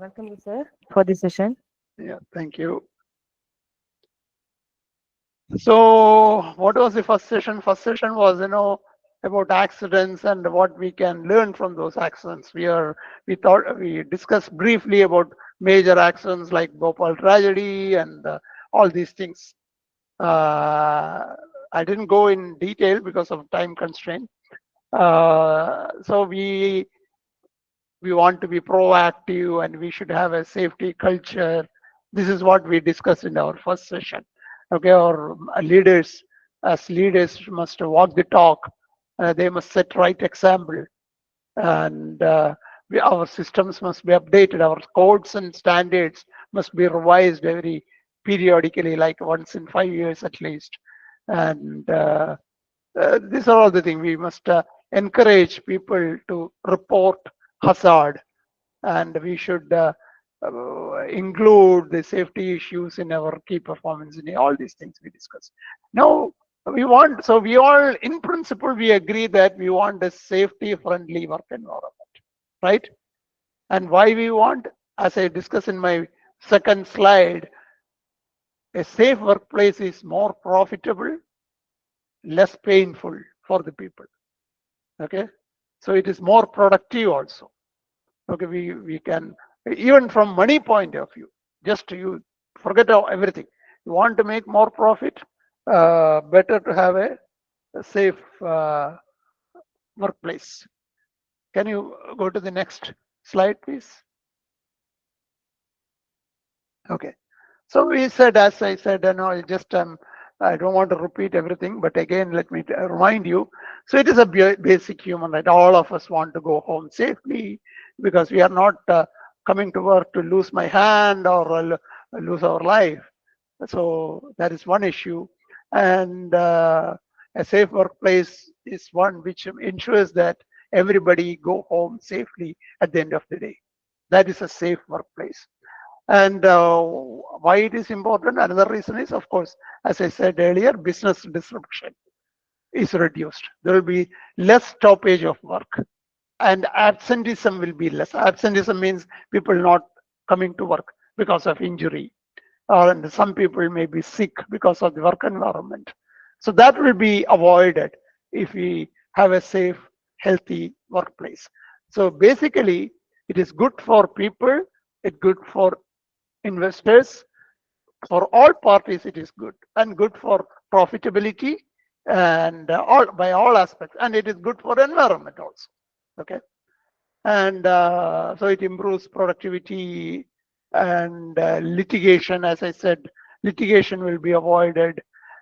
Welcome you, sir, for this session. Yeah, thank you. So, what was the first session? First session was, about accidents and what we can learn from those accidents. We discussed briefly about major accidents like Bhopal tragedy and all these things. I didn't go in detail because of time constraint. So we want to be proactive and we should have a safety culture. This is what we discussed in our first session. Okay, our leaders, as leaders, must walk the talk. They must set right example, and our systems must be updated. Our codes and standards must be revised every periodically, like once in 5 years at least. And these are all the things we must encourage people to report hazard, and we should include the safety issues in our key performance in all these things we discussed. Now we all in principle we agree that we want a safety friendly work environment, right? And why we want, as I discussed in my second slide, a safe workplace is more profitable, less painful for the people. Okay, so it is more productive also. Okay, we can, even from money point of view, just you forget everything. You want to make more profit, better to have a safe workplace. Can you go to the next slide, please? Okay. So we said, as I said, I don't want to repeat everything, but again, let me remind you. So it is a basic human right. All of us want to go home safely because we are not coming to work to lose my hand or lose our life. So that is one issue. And a safe workplace is one which ensures that everybody go home safely at the end of the day. That is a safe workplace. And why it is important? Another reason is, of course, as I said earlier, business disruption is reduced. There will be less stoppage of work, and absenteeism will be less. Absenteeism means people not coming to work because of injury, or and some people may be sick because of the work environment. So that will be avoided if we have a safe, healthy workplace. So basically, it is good for people, it's good for investors, for all parties it is good, and good for profitability, and all by all aspects, and it is good for environment also. Okay, and so it improves productivity, and litigation, as I said, litigation will be avoided,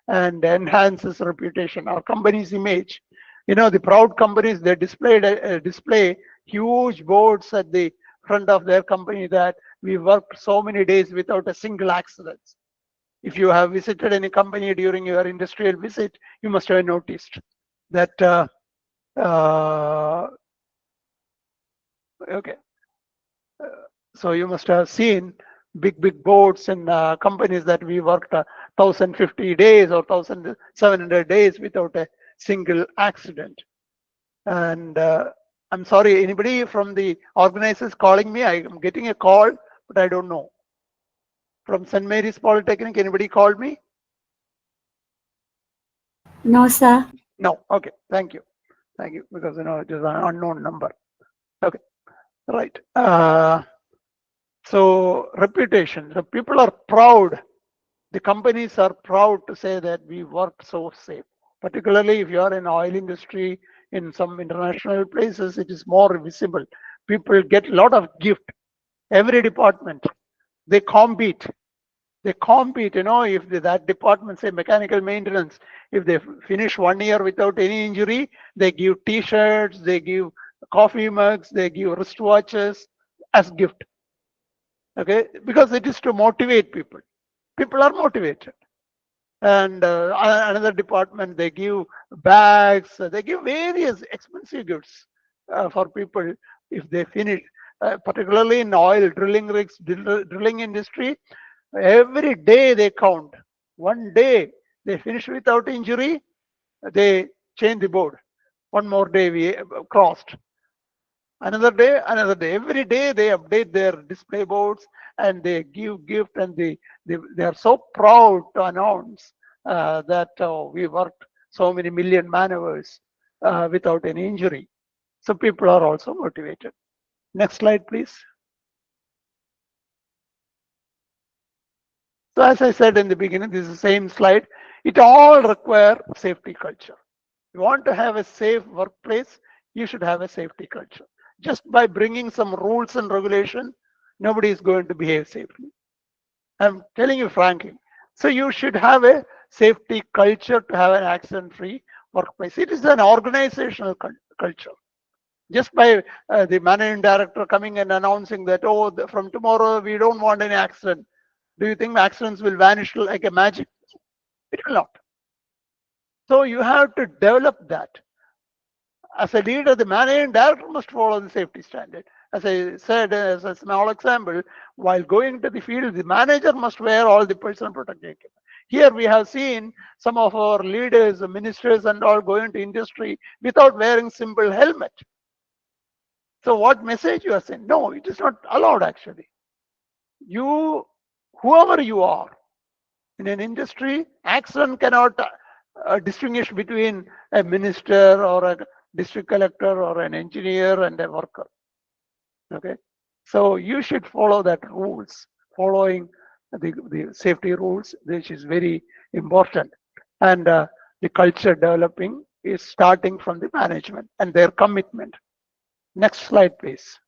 and enhances reputation, our company's image. The proud companies, they display huge boards at the front of their company that we worked so many days without a single accident. If you have visited any company during your industrial visit, you must have noticed that. Uh, okay, so you must have seen big boards in companies that we worked 1,050 days or 1,700 days without a single accident. And I'm sorry, anybody from the organizers calling me? I'm getting a call, but I don't know. From St. Mary's Polytechnic, anybody called me? No, sir. No. Okay. Thank you. Thank you. Because it is an unknown number. Okay. Right. So reputation. So people are proud. The companies are proud to say that we work so safe. Particularly if you are in oil industry, in some international places, it is more visible. People get a lot of gift. Every department, they compete. If that department, say mechanical maintenance, if they finish 1 year without any injury, they give t-shirts, they give coffee mugs, they give wristwatches as gift. Okay, because it is to motivate people. People are motivated. And another department, they give bags, they give various expensive gifts for people if they finish. Particularly in oil drilling rigs, drilling industry, every day they count. One day they finish without injury, they change the board. One more day we crossed. Another day, another day. Every day they update their display boards and they give gift, and they are so proud to announce that we worked so many million man hours without any injury. So people are also motivated. Next slide, please. So as I said in the beginning, this is the same slide. It all require safety culture. You want to have a safe workplace, you should have a safety culture. Just by bringing some rules and regulation, nobody is going to behave safely. I'm telling you frankly. So you should have a safety culture to have an accident-free workplace. It is an organizational culture. Just by the managing director coming and announcing that, oh, from tomorrow we don't want any accident. Do you think accidents will vanish like a magic? It will not. So you have to develop that. As a leader, the managing director must follow the safety standard. As I said, as a small example, while going to the field, the manager must wear all the personal protective equipment. Here we have seen some of our leaders, ministers, and all going to industry without wearing simple helmet. So what message you are saying? No, it is not allowed actually. You, whoever you are, in an industry, accident cannot distinguish between a minister or a district collector or an engineer and a worker. Okay, so you should follow that rules, following the safety rules, which is very important. And the culture developing is starting from the management and their commitment. Next slide, please.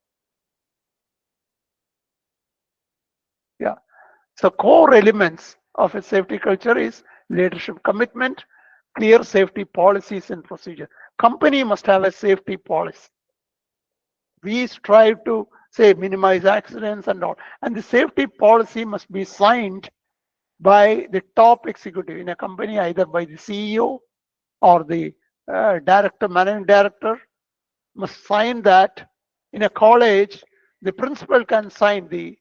Yeah. So core elements of a safety culture is leadership commitment, clear safety policies and procedure. Company must have a safety policy. We strive to say minimize accidents and all. And the safety policy must be signed by the top executive in a company, either by the CEO or the director, managing director must sign that. In a college, the principal can sign the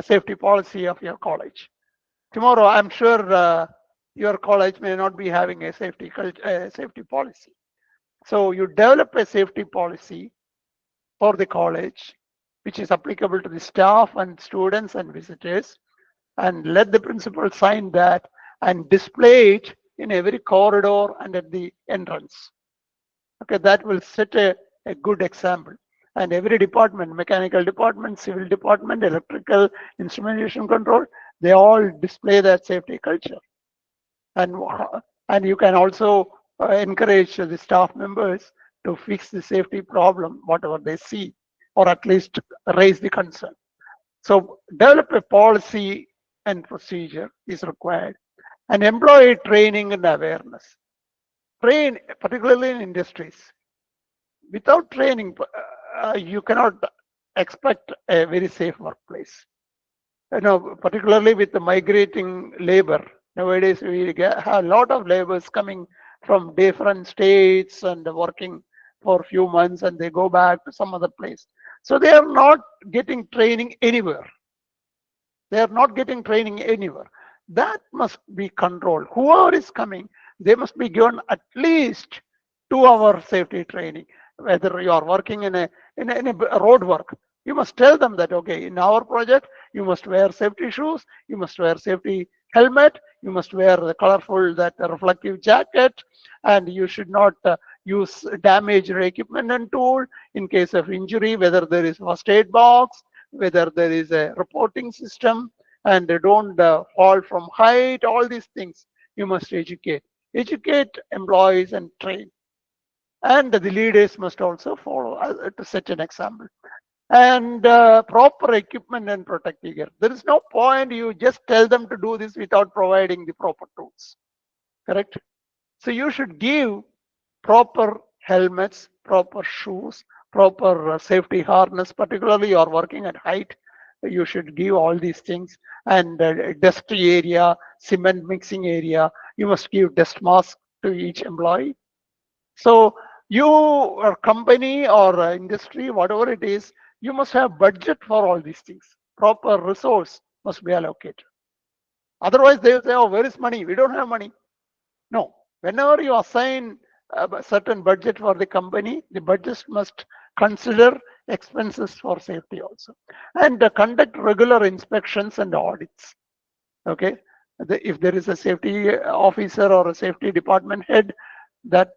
safety policy of your college. Tomorrow, I'm sure your college may not be having a safety policy. So you develop a safety policy for the college, which is applicable to the staff and students and visitors, and let the principal sign that and display it in every corridor and at the entrance. Okay, that will set a good example. And every department, mechanical department, civil department, electrical, instrumentation control, they all display that safety culture. And, and you can also encourage the staff members to fix the safety problem, whatever they see, or at least raise the concern. So develop a policy and procedure is required. And employee training and awareness. Train, particularly in industries. Without training, you cannot expect a very safe workplace. You know, particularly with the migrating labor. Nowadays, have a lot of laborers coming from different states and working for a few months and they go back to some other place. So they are not getting training anywhere. They are not getting training anywhere. That must be controlled. Whoever is coming, they must be given at least 2 hour safety training. Whether you are working in a road work, you must tell them that okay, in our project, you must wear safety shoes, you must wear safety helmet, you must wear the colorful that reflective jacket, and you should not use damaged equipment and tool in case of injury. Whether there is first aid box, whether there is a reporting system, and they don't fall from height, all these things you must educate employees and train, and the leaders must also follow to set an example. And proper equipment and protective gear. There is no point you just tell them to do this without providing the proper tools, correct? So you should give proper helmets, proper shoes, proper safety harness, particularly you are working at height. You should give all these things, and dust area, cement mixing area, you must give dust mask to each employee. So you or company or industry, whatever it is, you must have budget for all these things. Proper resource must be allocated. Otherwise, they will say, "Oh, where is money? We don't have money." No. Whenever you assign a certain budget for the company, the budget must consider expenses for safety also. And conduct regular inspections and audits. Okay. If there is a safety officer or a safety department head, that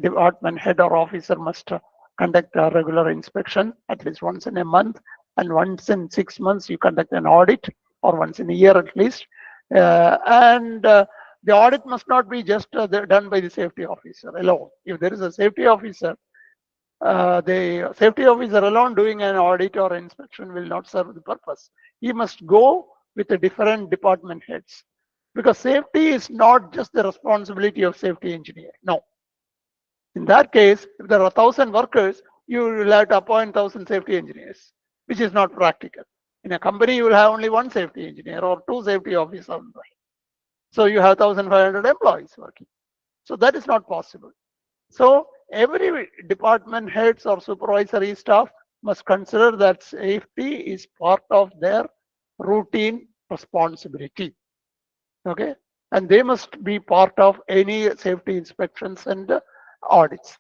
department head or officer must conduct a regular inspection at least once in a month, and once in 6 months you conduct an audit, or once in a year at least. And the audit must not be just done by the safety officer alone. If there is a safety officer, the safety officer alone doing an audit or inspection will not serve the purpose. He must go with the different department heads, because safety is not just the responsibility of safety engineer. No. In that case, if there are 1,000 workers, you will have to appoint 1,000 safety engineers, which is not practical. In a company, you will have only one safety engineer or two safety officers. So you have 1,500 employees working. So that is not possible. So every department heads or supervisory staff must consider that safety is part of their routine responsibility. Okay. And they must be part of any safety inspections and audits.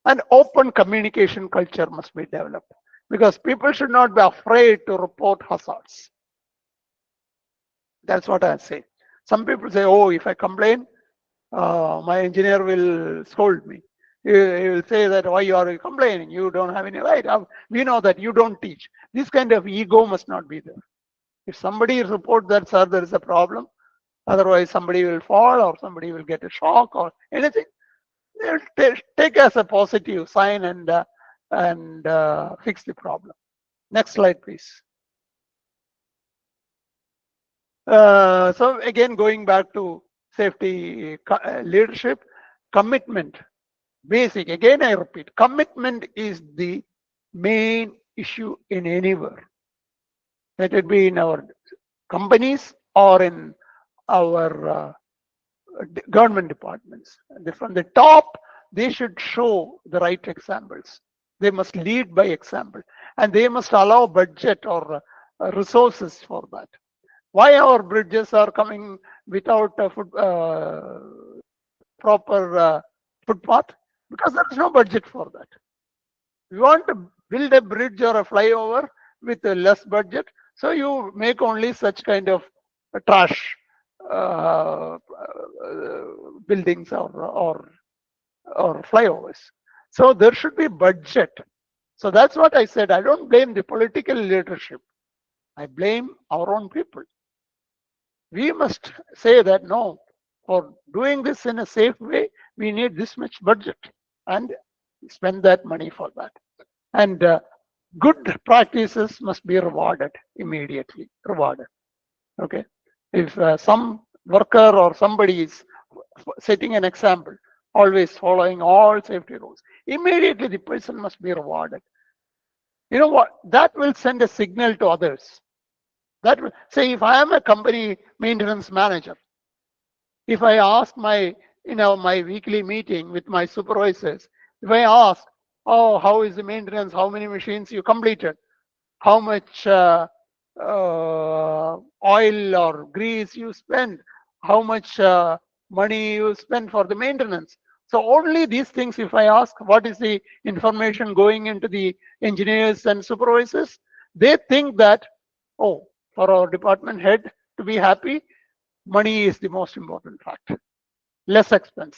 An open communication culture must be developed, because people should not be afraid to report hazards. That's what I say. Some people say, oh, if I complain, my engineer will scold me. He will say that, why you are complaining? You don't have any right. We know that you don't teach. This kind of ego must not be there. If somebody reports that, sir, there is a problem, otherwise somebody will fall or somebody will get a shock or anything, they'll take as a positive sign and fix the problem. Next slide, please. So again, going back to safety leadership, commitment, basic. Again, I repeat, commitment is the main issue in anywhere. Let it be in our companies or in our government departments. From the top, they should show the right examples. They must lead by example, and they must allow budget or resources for that. Why our bridges are coming without a proper footpath? Because there is no budget for that. You want to build a bridge or a flyover with a less budget, so you make only such kind of trash buildings or flyovers. So there should be budget. So that's what I said. I don't blame the political leadership. I blame our own people. We must say that no, for doing this in a safe way, we need this much budget and spend that money for that. And good practices must be rewarded immediately. Rewarded. Okay. If some worker or somebody is setting an example, always following all safety rules, immediately the person must be rewarded. You know what? That will send a signal to others. That will say, if I am a company maintenance manager, if I ask my weekly meeting with my supervisors, if I ask, oh, how is the maintenance? How many machines you completed? How much oil or grease you spend? How much money you spend for the maintenance? So only these things, if I ask what is the information going into the engineers and supervisors, they think that, oh, for our department head to be happy, money is the most important factor, less expense.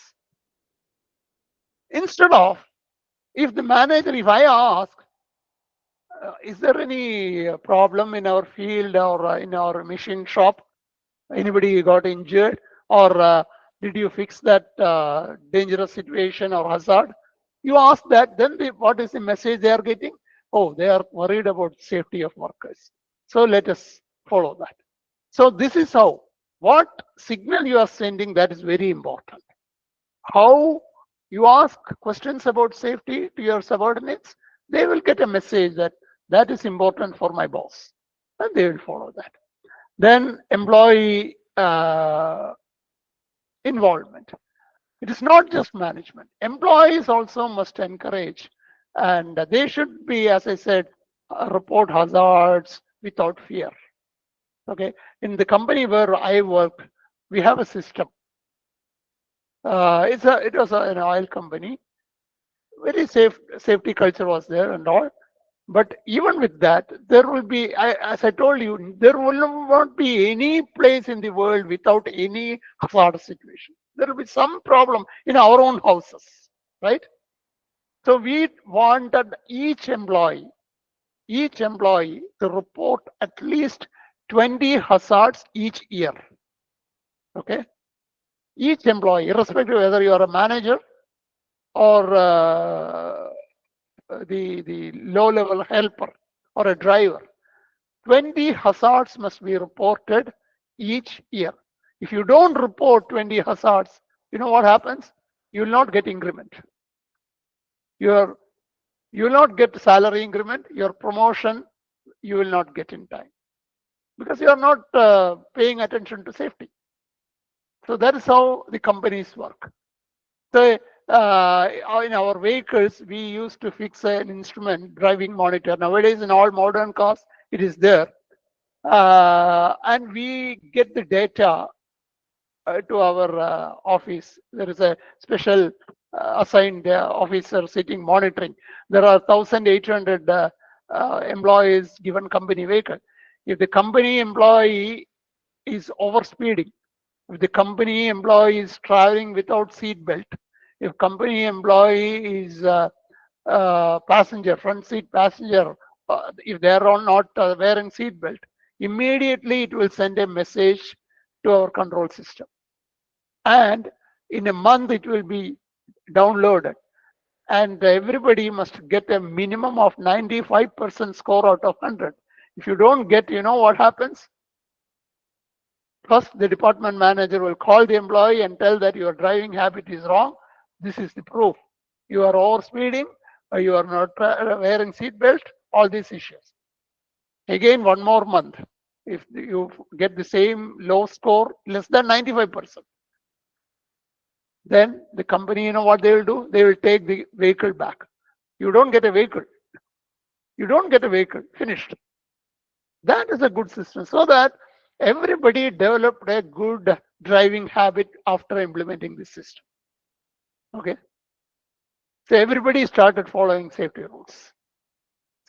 Instead of, if the manager, if I ask, is there any problem in our field or in our machine shop? Anybody got injured? Or did you fix that dangerous situation or hazard? You ask that, then what is the message they are getting? Oh, they are worried about safety of workers. So let us follow that. So this is how, what signal you are sending, that is very important. How you ask questions about safety to your subordinates, they will get a message that that is important for my boss, and they will follow that. Then employee involvement. It is not just management. Employees also must encourage, and they should be, as I said, report hazards without fear. Okay, in the company where I work, we have a system. It was an oil company. Very safe, safety culture was there and all. But even with that, there will be, as I told you, there will not be any place in the world without any hazardous situation. There will be some problem in our own houses, right? So we wanted each employee to report at least 20 hazards each year. Okay, each employee, irrespective of whether you are a manager or the low level helper or a driver, 20 hazards must be reported each year. If you don't report 20 hazards, you know what happens? You will not get increment. Your you will not get salary increment. Your promotion you will not get in time because you are not paying attention to safety. So that is how the companies work. So in our vehicles, we used to fix an instrument, driving monitor. Nowadays, in all modern cars, it is there. And we get the data to our office. There is a special assigned officer sitting monitoring. There are 1,800 employees given company vehicle. If the company employee is overspeeding, if the company employee is traveling without seat belt, if company employee is passenger, front seat passenger, if they are not wearing seat belt, immediately it will send a message to our control system. And in a month, it will be downloaded. And everybody must get a minimum of 95% score out of 100. If you don't get, you know what happens? First, the department manager will call the employee and tell that your driving habit is wrong. This is the proof. You are overspeeding, or you are not wearing seat belt, all these issues. Again, one more month. If you get the same low score, less than 95%, then the company, you know what they will do? They will take the vehicle back. You don't get a vehicle. You don't get a vehicle. Finished. That is a good system, so that everybody developed a good driving habit after implementing this system. Okay. So everybody started following safety rules.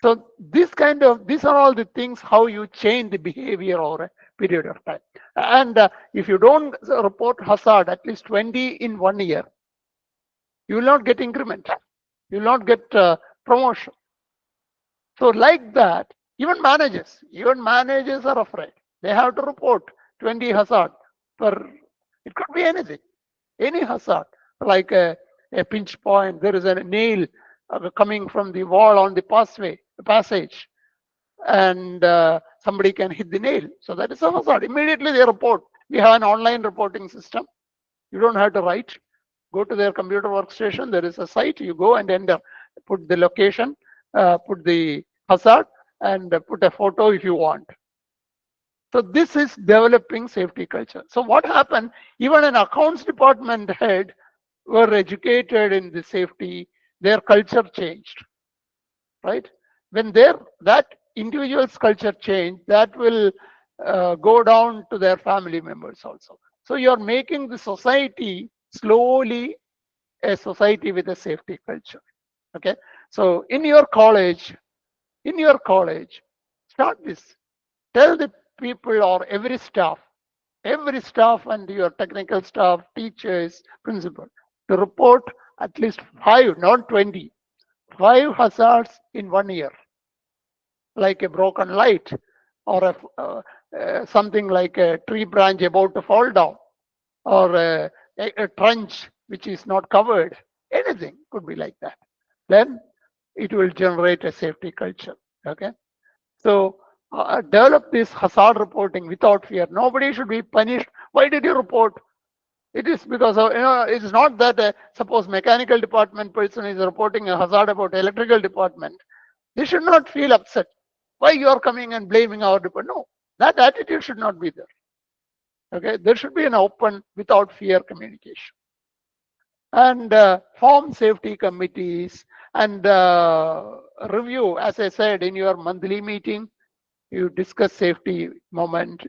So these are all the things how you change the behavior over a period of time. And if you don't report hazard at least 20 in 1 year, you will not get increment. You will not get promotion. So like that, even managers are afraid. They have to report 20 hazard per. It could be anything, any hazard, like a pinch point. There is a nail coming from the wall on the passage, and somebody can hit the nail. So that is a hazard. Immediately they report. We have an online reporting system. You don't have to write. Go to their computer workstation. There is a site. You go and enter. Put the location, put the hazard, and put a photo if you want. So this is developing safety culture. So what happened? Even an accounts department head were educated in the safety. Their culture changed, right? When that individual's culture changed, that will go down to their family members also. So you're making the society slowly a society with a safety culture. Okay. So in your college, start this. Tell the people or every staff and your technical staff, teachers, principal, to report at least 5, not 20, 5 hazards in 1 year, like a broken light or something like a tree branch about to fall down, or a trench which is not covered. Anything could be like that. Then it will generate a safety culture. Okay. So develop this hazard reporting without fear. Nobody should be punished. Why did you report? It is because of, it is not that suppose mechanical department person is reporting a hazard about electrical department. They should not feel upset. Why you are coming and blaming our department? No, that attitude should not be there. Okay, there should be an open, without fear communication. And form safety committees and review, as I said, in your monthly meeting, you discuss safety moment,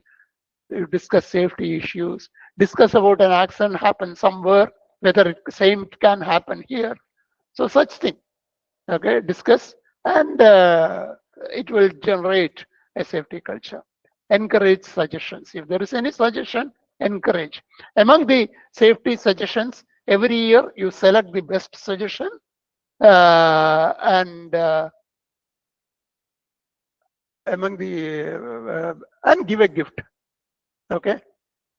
you discuss safety issues, discuss about an accident happen somewhere, whether it same can happen here. So such thing, okay, discuss and it will generate a safety culture. Encourage suggestions. If there is any suggestion, encourage. Among the safety suggestions, every year you select the best suggestion and among the and give a gift. Okay,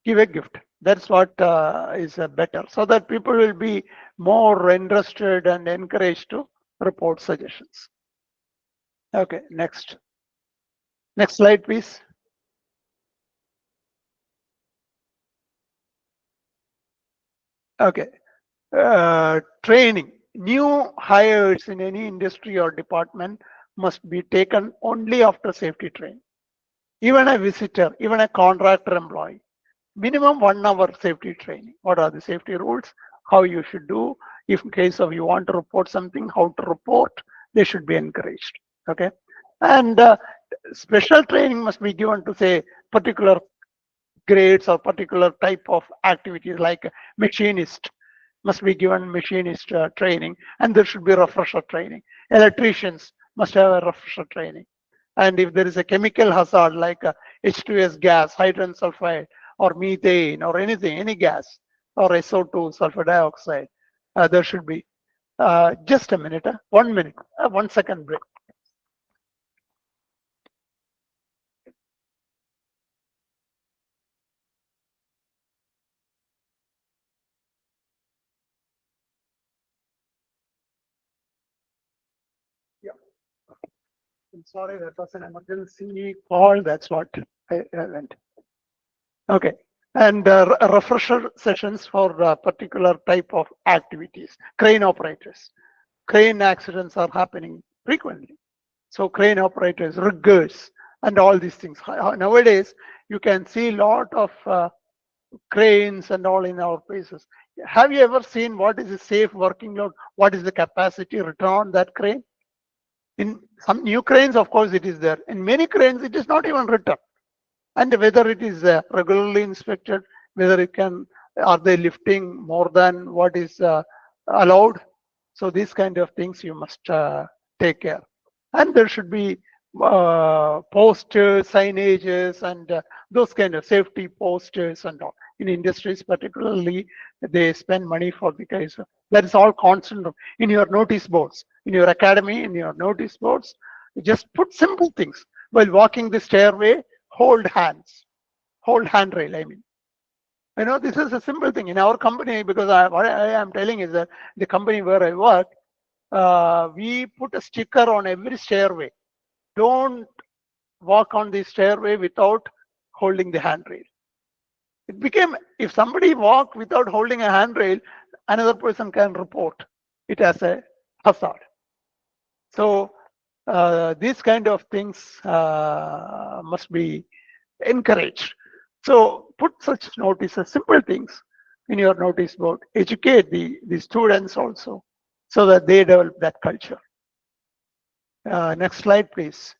give a gift. That's what is better, so that people will be more interested and encouraged to report suggestions. Okay, next slide, please. Okay, training. New hires in any industry or department must be taken only after safety training. Even a visitor, even a contractor employee, minimum 1 hour safety training. What are the safety rules? How you should do? If in case of you want to report something, how to report, they should be encouraged. Okay, and special training must be given to say particular grades or particular type of activities like machinist must be given machinist training, and there should be refresher training. Electricians must have a refresher training. And if there is a chemical hazard like H2S gas, hydrogen sulfide, or methane, or anything, any gas, or SO2, sulfur dioxide, there should be. Just a minute, 1 minute, 1 second break. Yeah. I'm sorry, that was an emergency call. That's what I went. Okay. And refresher sessions for particular type of activities. Crane operators. Crane accidents are happening frequently. So crane operators, riggers, and all these things. Nowadays, you can see a lot of cranes and all in our places. Have you ever seen what is the safe working load? What is the capacity return on that crane? In some new cranes, of course, it is there. In many cranes, it is not even written. And whether it is regularly inspected, whether it can, are they lifting more than what is allowed? So these kind of things you must take care. And there should be posters, signages, and those kind of safety posters and all. In industries, particularly, they spend money for the guys. That is all constant in your notice boards, in your academy, in your notice boards. Just put simple things. While walking the stairway, hold hands, hold handrail. I mean, this is a simple thing in our company, because what I am telling is that the company where I work, we put a sticker on every stairway. Don't walk on the stairway without holding the handrail. It became, if somebody walk without holding a handrail, another person can report it as a hazard. So these kind of things must be encouraged. So put such notices, simple things in your notice board. Educate the students also, so that they develop that culture. Next slide, please.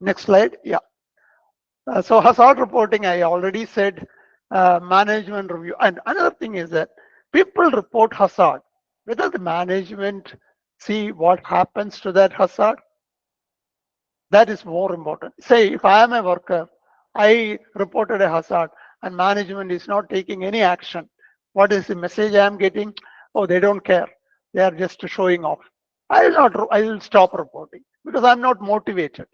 Next slide. Yeah. So hazard reporting, I already said, management review. And another thing is that people report hazard, whether the management see what happens to that hazard, that is more important. Say, if I am a worker, I reported a hazard and management is not taking any action. What is the message I am getting? Oh, they don't care. They are just showing off. I will stop reporting because I'm not motivated.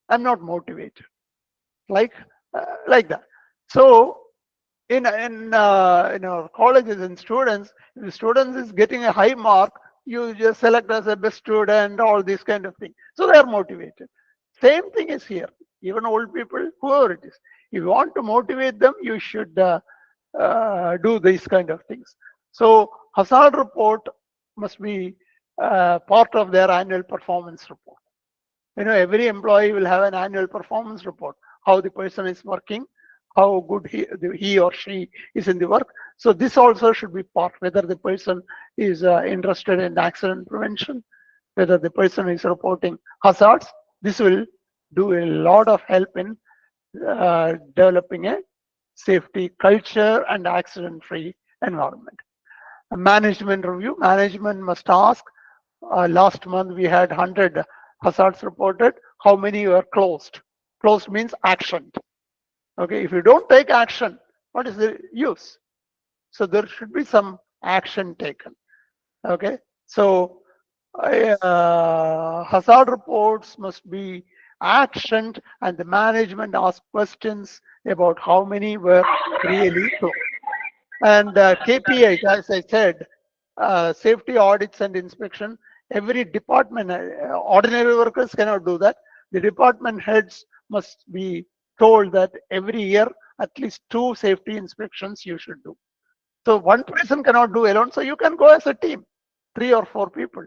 I'm not motivated. Like that. So in our colleges and students, if the students is getting a high mark, you just select as a best student, all these kind of things. So they are motivated. Same thing is here. Even old people, whoever it is, if you want to motivate them, you should do these kind of things. So hazard report must be part of their annual performance report. Every employee will have an annual performance report, how the person is working, how good he or she is in the work. So this also should be part, whether the person is interested in accident prevention, whether the person is reporting hazards. This will do a lot of help in developing a safety culture and accident-free environment. A management review, management must ask last month we had 100 hazards reported. How many were closed? Closed means actioned. Okay, if you don't take action, what is the use? So there should be some action taken. Okay, so hazard reports must be actioned, and the management asks questions about how many were really closed. And KPIs, as I said, safety audits and inspection, every department, ordinary workers cannot do that. The department heads must be told that every year at least 2 safety inspections you should do. So one person cannot do alone, so you can go as a team, 3 or 4 people,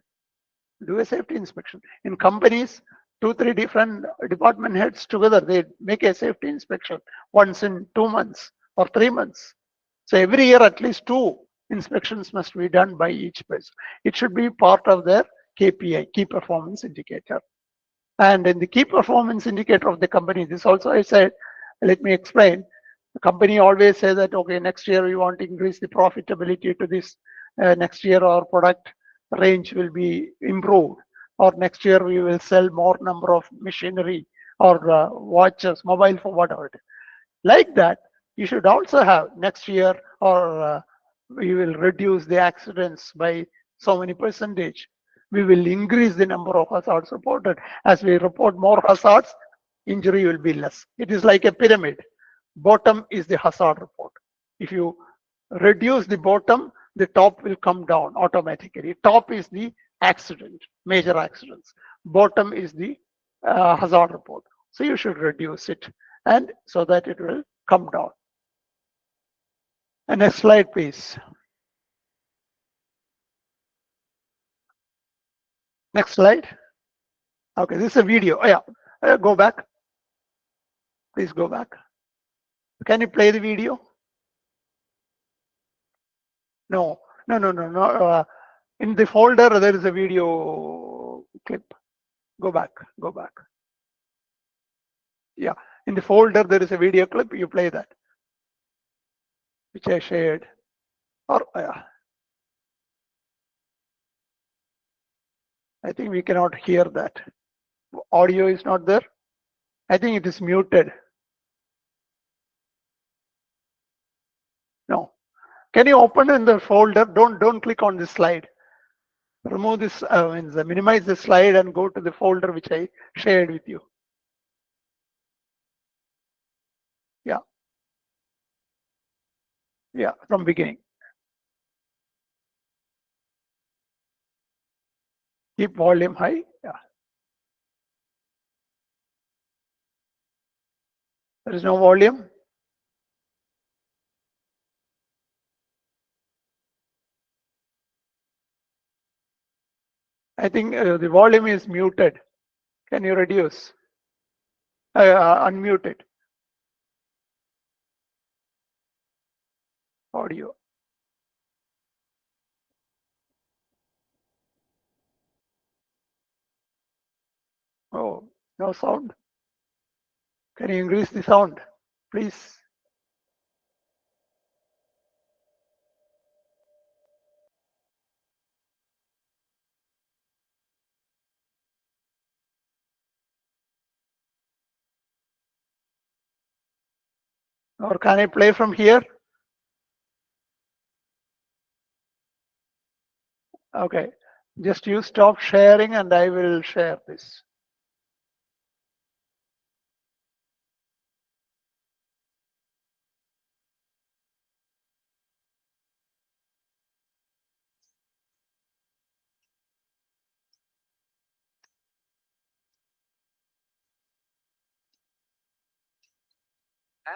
do a safety inspection. In companies, 2, 3 different department heads together, they make a safety inspection once in 2 months or 3 months. So every year, at least 2 inspections must be done by each person. It should be part of their KPI, key performance indicator. And in the key performance indicator of the company, this also I said, let me explain. The company always says that, okay, next year we want to increase the profitability to this. Next year our product range will be improved. Or next year we will sell more number of machinery or watches, mobile phone, whatever it is. Like that, you should also have next year, or we will reduce the accidents by so many percentage. We will increase the number of hazards reported. As we report more hazards, injury will be less. It is like a pyramid. Bottom is the hazard report. If you reduce the bottom, the top will come down automatically. Top is the accident, major accidents. Bottom is the hazard report. So you should reduce it, and so that it will come down. And next slide, please. Next slide. Okay, this is a video. Oh, yeah, go back. Please go back. Can you play the video? No. In the folder, there is a video clip. Go back. Go back. Yeah, in the folder, there is a video clip. You play that, which I shared. Or I think we cannot hear that. Audio is not there. I think it is muted. No. Can you open in the folder? Don't click on this slide. Remove this, minimize the slide and go to the folder which I shared with you. Yeah. Yeah, from beginning. Keep volume high. Yeah. There is no volume. I think the volume is muted. Can you reduce? Unmute it. Audio. Oh, no sound. Can you increase the sound, please? Or can I play from here? Okay. Just you stop sharing and I will share this.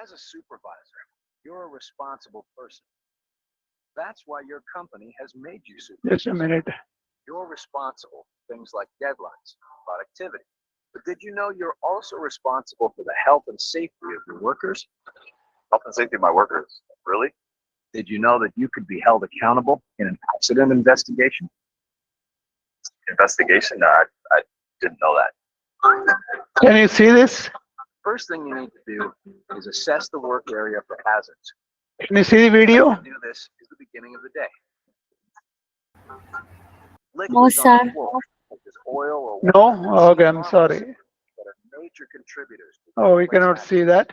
As a supervisor, you're a responsible person. That's why your company has made you supervisor. Just a minute. You're responsible for things like deadlines, productivity. But did you know you're also responsible for the health and safety of your workers? Health and safety of my workers? Really? Did you know that you could be held accountable in an accident investigation? Investigation? No, I didn't know that. Can you see this? First thing you need to do is assess the work area for hazards. Can you see the video? To do this is the beginning of the day. Liquids on sir. the floor, such as oil or water, No? Okay, I'm sorry. that are major contributors to Oh, we workplace cannot see accidents. that.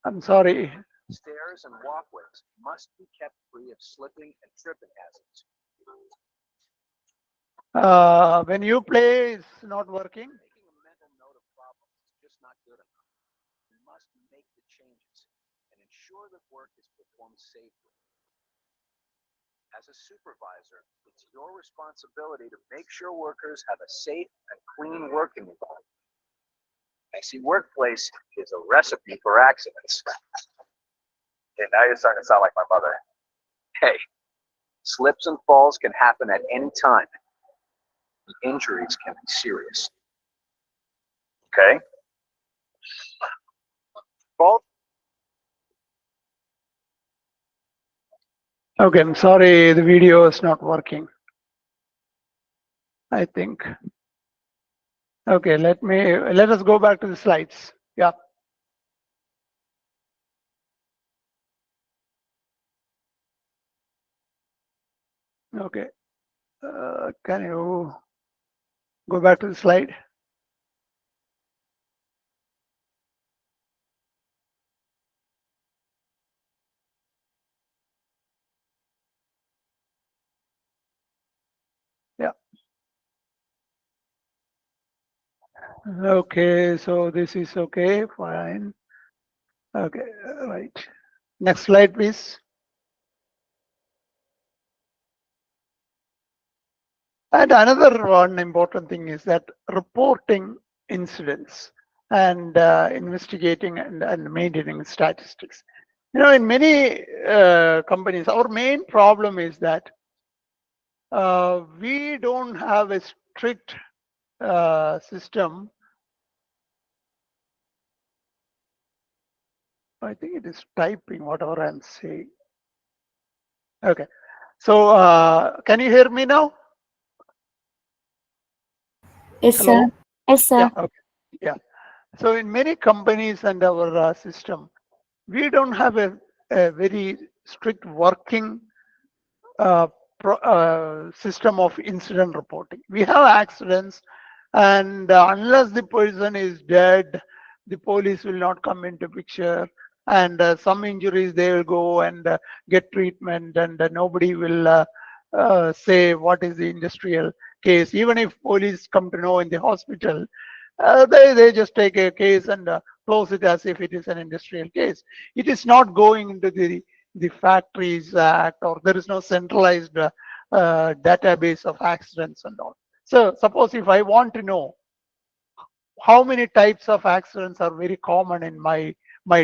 I'm sorry. Stairs and walkways must be kept free of slipping and tripping hazards. When you play, it's not working. Making a mental note of problems is just not good enough. You must make the changes and ensure that work is performed safely. As a supervisor, it's your responsibility to make sure workers have a safe and clean working environment. I see workplace is a recipe for accidents. Okay, now you're starting to sound like my mother. Hey, slips and falls can happen at any time. The injuries can be serious. Okay? Fall. Okay, I'm sorry, the video is not working, I think. Okay, let us go back to the slides. Yeah. Okay. Can you go back to the slide? Yeah. Okay, so this is okay, fine. Okay, right. Next slide, please. And another one important thing is that reporting incidents and investigating and maintaining statistics. You know, in many companies, our main problem is that we don't have a strict system. I think it is typing whatever I'm saying. Okay. So can you hear me now? Yes, sir. Hello? Yes, sir. Yeah. Okay. Yeah. So in many companies and our system, we don't have a very strict working system of incident reporting. We have accidents, and unless the person is dead, the police will not come into picture. And some injuries, they will go and get treatment, and nobody will say what is the industrial case. Even if police come to know in the hospital, they just take a case and close it as if it is an industrial case. It is not going into the Factories Act, or there is no centralized database of accidents and all. So suppose if I want to know how many types of accidents are very common in my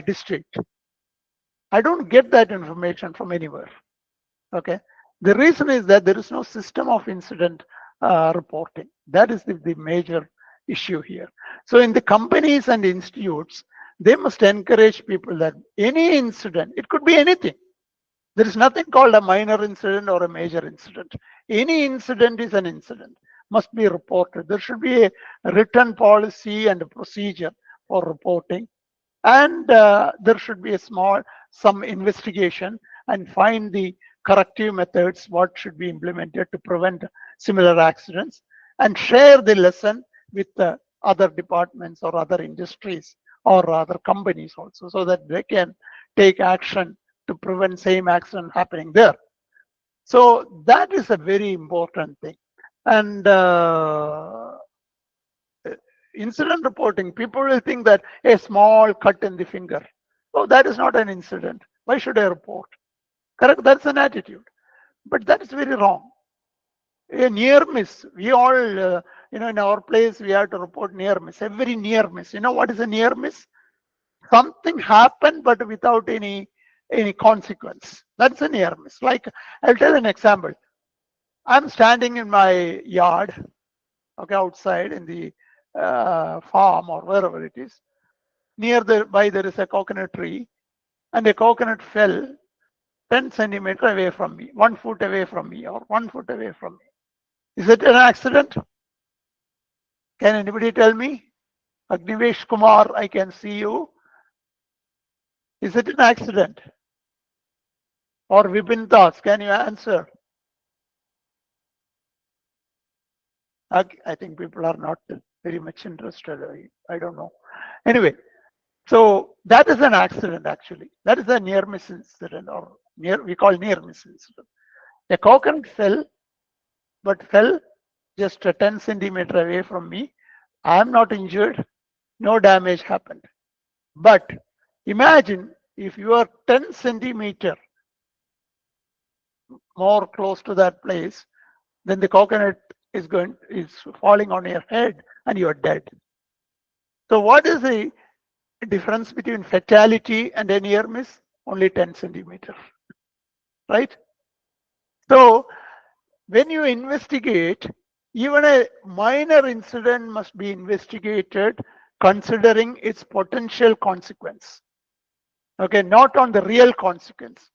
district, I don't get that information from anywhere. Okay. The reason is that there is no system of incident reporting. That is the major issue here. So in the companies and institutes, they must encourage people that any incident, it could be anything. There is nothing called a minor incident or a major incident. Any incident is an incident, must be reported. There should be a written policy and a procedure for reporting. And there should be some investigation and find the corrective methods, what should be implemented to prevent similar accidents, and share the lesson with other departments or other industries or other companies also, so that they can take action to prevent same accident happening there. So that is a very important thing. And incident reporting, people will think that a small cut in the finger, oh, that is not an incident. Why should I report? Correct? That's an attitude. But that is very wrong. A near miss, we all, in our place, we have to report near miss. Every near miss. You know what is a near miss? Something happened, but without any consequence. That's a near miss. Like, I'll tell an example. I'm standing in my yard, okay, outside in the farm or wherever it is. Nearby there is a coconut tree, and a coconut fell 10 centimeters away from me, 1 foot away from me, or 1 foot away from me. Is it an accident? Can anybody tell me? Agnivesh Kumar, I can see you. Is it an accident? Or Vipin Das, can you answer? I think people are not very much interested. I don't know. Anyway, so that is an accident actually. That is a near miss incident, or we call near miss incident. A coconut fell, but fell just a 10 centimeter away from me. I am not injured. No damage happened. But imagine if you are 10 centimeter more close to that place, then the coconut is falling on your head and you are dead. So what is the difference between fatality and a near miss? Only 10 centimeters, right? So when you investigate, even a minor incident must be investigated considering its potential consequence. Okay, not on the real consequence.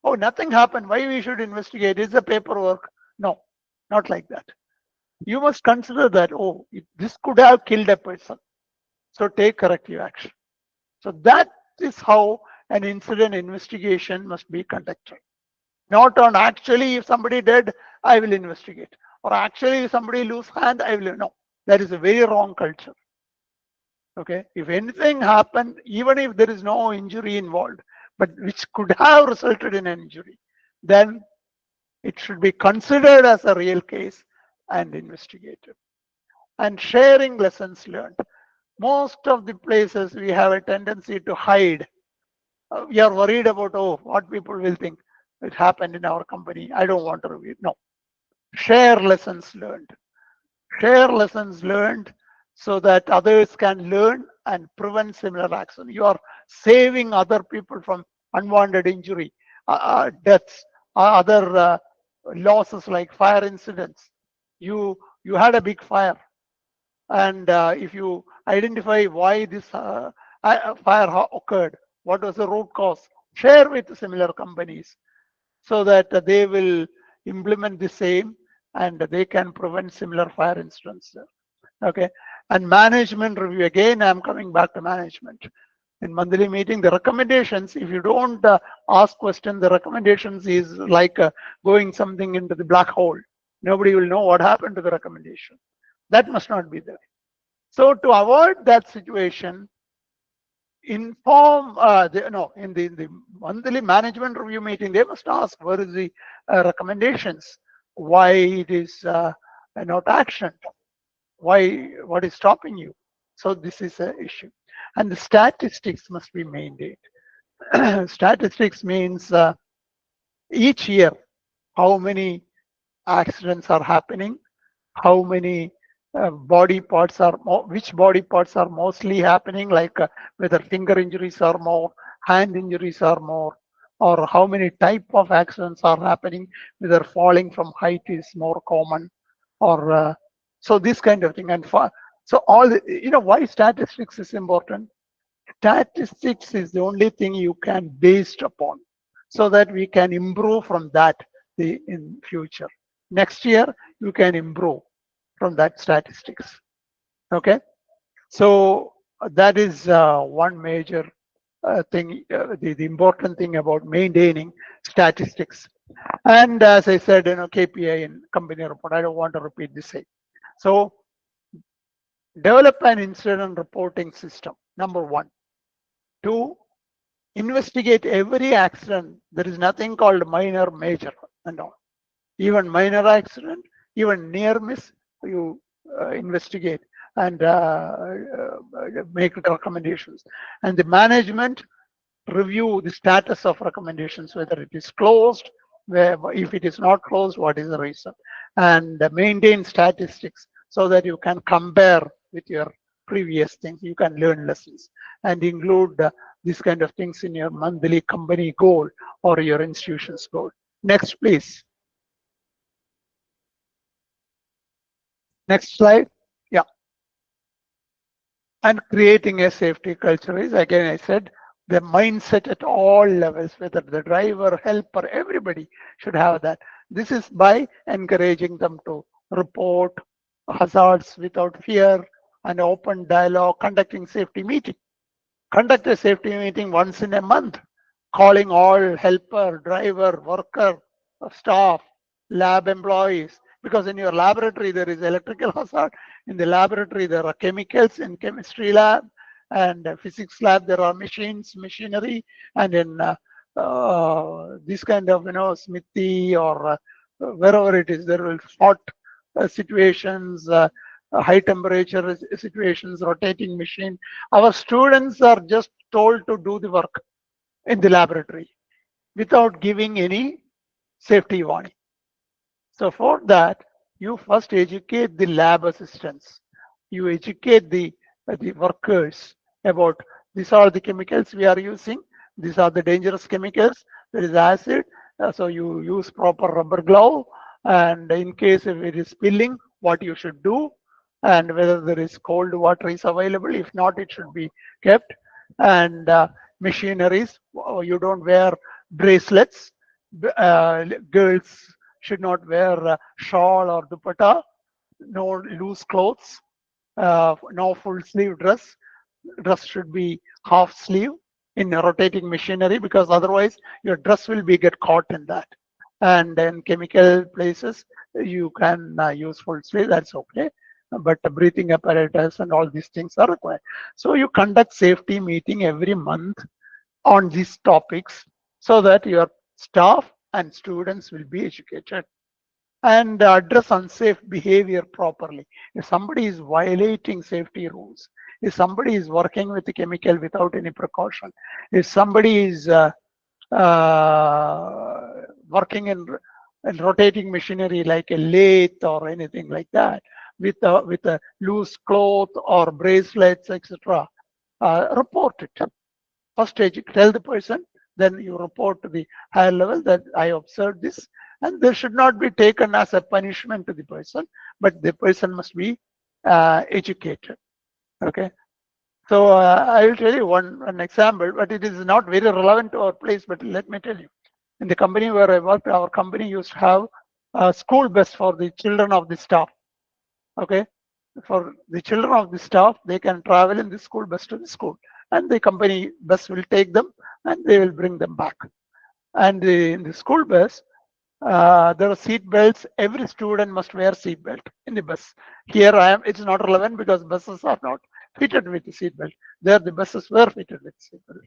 Oh, nothing happened. Why we should investigate? Is the paperwork? No, not like that. You must consider that, oh, this could have killed a person. So take corrective action. So that is how an incident investigation must be conducted. Not on actually if somebody dead, I will investigate. Or actually if somebody lose hand, I will. No, that is a very wrong culture. Okay, if anything happened, even if there is no injury involved, but which could have resulted in an injury, then it should be considered as a real case and investigated. And sharing lessons learned. Most of the places we have a tendency to hide. We are worried about, oh, what people will think. It happened in our company. I don't want to review. No. Share lessons learned. Share lessons learned so that others can learn and prevent similar action. You are saving other people from unwanted injury, deaths, other losses like fire incidents. You had a big fire, and if you identify why this fire occurred, what was the root cause, share with similar companies so that they will implement the same and they can prevent similar fire incidents. Okay, and management review. Again, I'm coming back to management. In monthly meeting, the recommendations, if you don't ask questions, the recommendations is like going something into the black hole. Nobody will know what happened to the recommendation. That must not be there. So to avoid that situation, inform in the monthly management review meeting, they must ask where is the recommendations, why it is not actioned, what is stopping you. So this is an issue, and the statistics must be maintained. Statistics means each year how many accidents are happening, how many body parts are which body parts are mostly happening, like whether finger injuries are more, hand injuries are more, or how many type of accidents are happening, whether falling from height is more common, or so this kind of thing. And so all why statistics is important. Statistics is the only thing you can based upon, so that we can improve from that in future. Next year you can improve from that statistics. Okay, so that is one major thing, the important thing about maintaining statistics. And as I said, KPI and company report, I don't want to repeat the same. So develop an incident reporting system, number one. To investigate every accident. There is nothing called minor, major, and all. Even minor accident, even near miss, you investigate and make recommendations. And the management review the status of recommendations, whether it is closed, if it is not closed, what is the reason, and maintain statistics so that you can compare with your previous things. You can learn lessons and include these kind of things in your monthly company goal or your institution's goal. Next, please. Next slide. Yeah. And creating a safety culture is, again, I said, the mindset at all levels, whether the driver, helper, everybody should have that. This is by encouraging them to report hazards without fear and open dialogue, conducting safety meeting. Conduct a safety meeting once in a month, calling all helper, driver, worker, staff, lab employees, because in your laboratory there is electrical hazard. In the laboratory there are chemicals. In chemistry lab and physics lab there are machines, machinery, and in this kind of smithy or wherever it is, there will hot situations, high temperature situations, rotating machine. Our students are just told to do the work in the laboratory without giving any safety warning. So for that, you first educate the lab assistants. You educate the workers about these are the chemicals we are using. These are the dangerous chemicals. There is acid. So you use proper rubber glove. And in case if it is spilling, what you should do, and whether there is cold water is available. If not, it should be kept. And machineries, you don't wear bracelets. Girls should not wear shawl or dupatta, no loose clothes, no full sleeve dress. Dress should be half sleeve in a rotating machinery, because otherwise your dress will be get caught in that. And in chemical places, you can use full sleeve, that's okay. But breathing apparatus and all these things are required. So you conduct safety meeting every month on these topics so that your staff and students will be educated and address unsafe behavior properly. If somebody is violating safety rules, if somebody is working with the chemical without any precaution, if somebody is working in rotating machinery like a lathe or anything like that, with a loose cloth or bracelets, etc., report it. First tell the person, then you report to the higher level that I observed this, and this should not be taken as a punishment to the person, but the person must be educated. Okay. So I will tell you one example, but it is not very relevant to our place, but let me tell you. In the company where I worked, our company used to have a school bus for the children of the staff. Okay. For the children of the staff, they can travel in the school bus to the school, and the company bus will take them and they will bring them back. And in the school bus, there are seat belts. Every student must wear seat belt in the bus. Here I am. It's not relevant because buses are not fitted with the seat belt. There the buses were fitted with seat belt.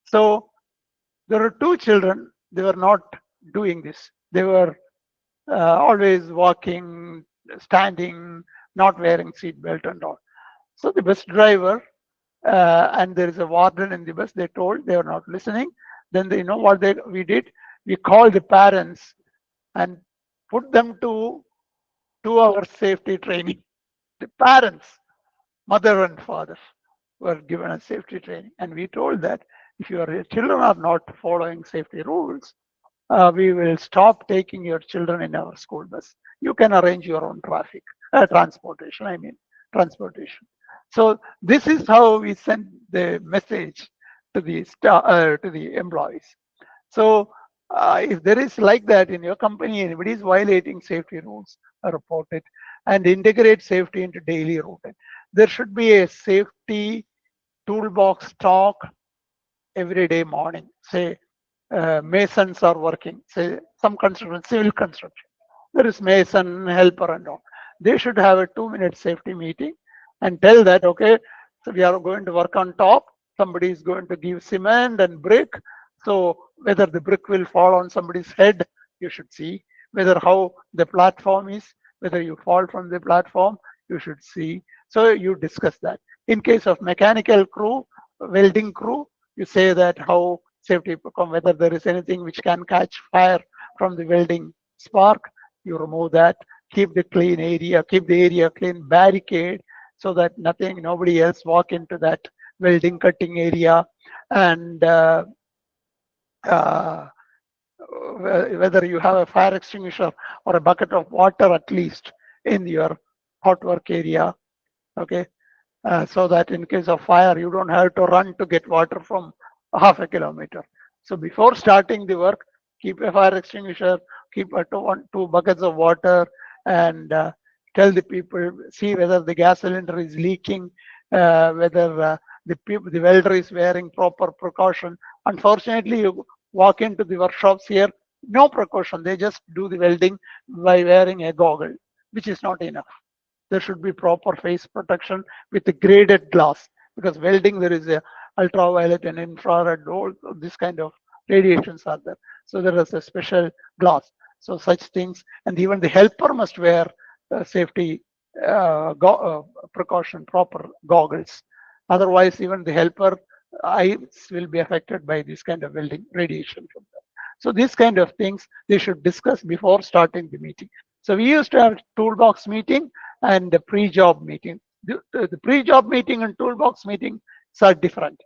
So there are two children. They were not doing this. They were always walking, standing, not wearing seat belt and all. So the bus driver and there is a warden in the bus. They told they were not listening. Then they know what we did. We called the parents and put them to 2 hour safety training. The parents, mother and father, were given a safety training, and we told that if your children are not following safety rules, we will stop taking your children in our school bus. You can arrange your own transportation. I mean, transportation. So this is how we send the message to the employees. So if there is like that in your company, anybody is violating safety rules, report it and integrate safety into daily routine. There should be a safety toolbox talk every day morning. Say masons are working, say some construction, civil construction. There is mason, helper and all. They should have a 2-minute safety meeting and tell that, okay, so we are going to work on top. Somebody is going to give cement and brick. So whether the brick will fall on somebody's head, you should see. Whether how the platform is, whether you fall from the platform, you should see. So you discuss that. In case of mechanical crew, welding crew, you say that how safety program, whether there is anything which can catch fire from the welding spark, you remove that. Keep the clean area, keep the area clean, barricade so that nobody else walk into that welding cutting area. And uh, whether you have a fire extinguisher or a bucket of water at least in your hot work area, okay, so that in case of fire you don't have to run to get water from half a kilometer. So before starting the work, keep a fire extinguisher, keep two buckets of water, and tell the people, see whether the gas cylinder is leaking, whether the welder is wearing proper precaution. Unfortunately, you walk into the workshops here, No precaution. They just do the welding by wearing a goggle, which is not enough. There should be proper face protection with a graded glass, because welding there is a ultraviolet and infrared, all this kind of radiations are there. So there is a special glass. So such things, and even the helper must wear safety precaution, proper goggles. Otherwise, even the helper eyes will be affected by this kind of welding radiation from them. So these kind of things they should discuss before starting the meeting. So we used to have toolbox meeting and the pre-job meeting. The pre-job meeting and toolbox meeting are different.